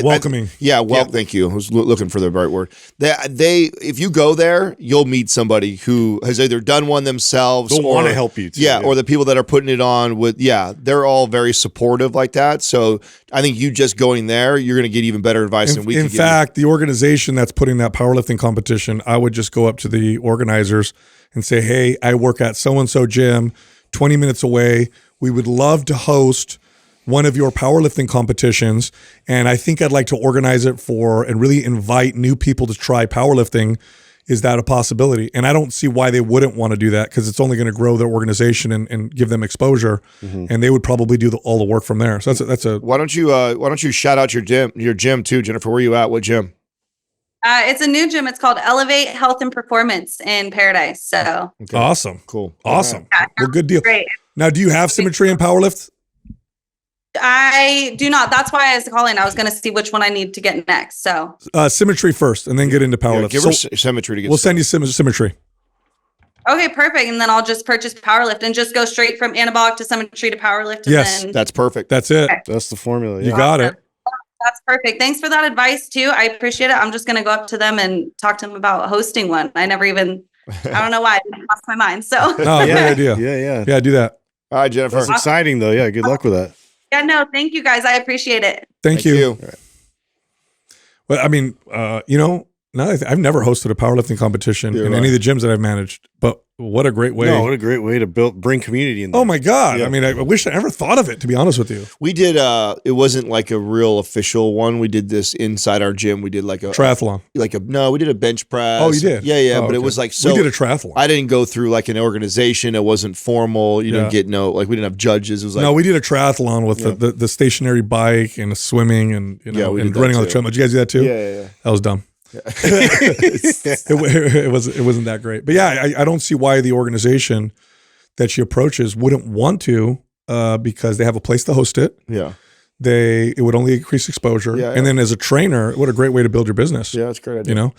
welcoming. Thank you. I was looking for the right word. They if you go there, you'll meet somebody who has either done one themselves They'll want to help you too. Yeah, or the people that are putting it on with they're all very supportive like that. So I think you just going there, you're going to get even better advice than we can In give you. fact, the organization that's putting that powerlifting competition, I would just go up to the organizers and say, hey, I work at so-and-so gym, 20 minutes away. We would love to host one of your powerlifting competitions, and I think I'd like to organize it and really invite new people to try powerlifting. Is that a possibility? And I don't see why they wouldn't want to do that, because it's only going to grow their organization and give them exposure, and they would probably do all the work from there. So that's a. Why don't you shout out your gym too, Jennifer? Where are you at? What gym? it's a new gym. It's called Elevate Health and Performance in Paradise. So Awesome. Cool. Awesome. Yeah, Well, good deal. great. Now, do you have symmetry in powerlift? I do not. That's why I was calling. I was going to see which one I need to get next. So Symmetry first, and then get into powerlift. Give her symmetry to get We'll started. send you symmetry. okay, perfect. And then I'll just purchase Powerlift and just go straight from anabolic to symmetry to Powerlift. And Yes. then That's perfect. That's it. Okay. That's the formula. You Yeah. got it. That's perfect. Thanks for that advice too. I appreciate it. I'm just going to go up to them and talk to them about hosting one. I don't know why. It didn't cross my mind. So No, great idea. Yeah. Yeah, do that. All right, Jennifer. That's exciting though. Yeah. Good luck with that. yeah, no, thank you guys. I appreciate it. Thank you. Well, I mean, I've never hosted a powerlifting competition in any of the gyms that I've managed, but what a great way. No, what a great way to bring community in there. Oh my God. Yeah. I mean, I wish I ever thought of it, to be honest with you. We did it wasn't like a real official one. We did this inside our gym. We did like a Triathlon. we did a bench press. Oh, you did? Yeah, Oh, but it okay. was like We did a triathlon. I didn't go through like an organization. It wasn't formal. You didn't get we didn't have judges. It was like No, we did a triathlon with the stationary bike and swimming and we and did that running on the too. treadmill. Did you guys do that too? Yeah. That was dumb. It wasn't that great. But yeah, I don't see why the organization that she approaches wouldn't want to, because they have a place to host it. Yeah. It would only increase exposure. Yeah, And then as a trainer, what a great way to build your business. Yeah, that's a great idea.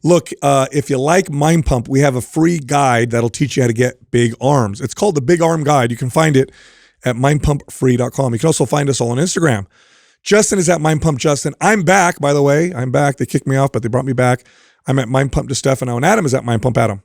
Look, if you like Mind Pump, we have a free guide that'll teach you how to get big arms. It's called the Big Arm Guide. You can find it at mindpumpfree.com. You can also find us all on Instagram. Justin is at Mind Pump Justin. I'm back, by the way. I'm back. They kicked me off, but they brought me back. I'm at Mind Pump DeStefano, and Adam is at Mind Pump Adam.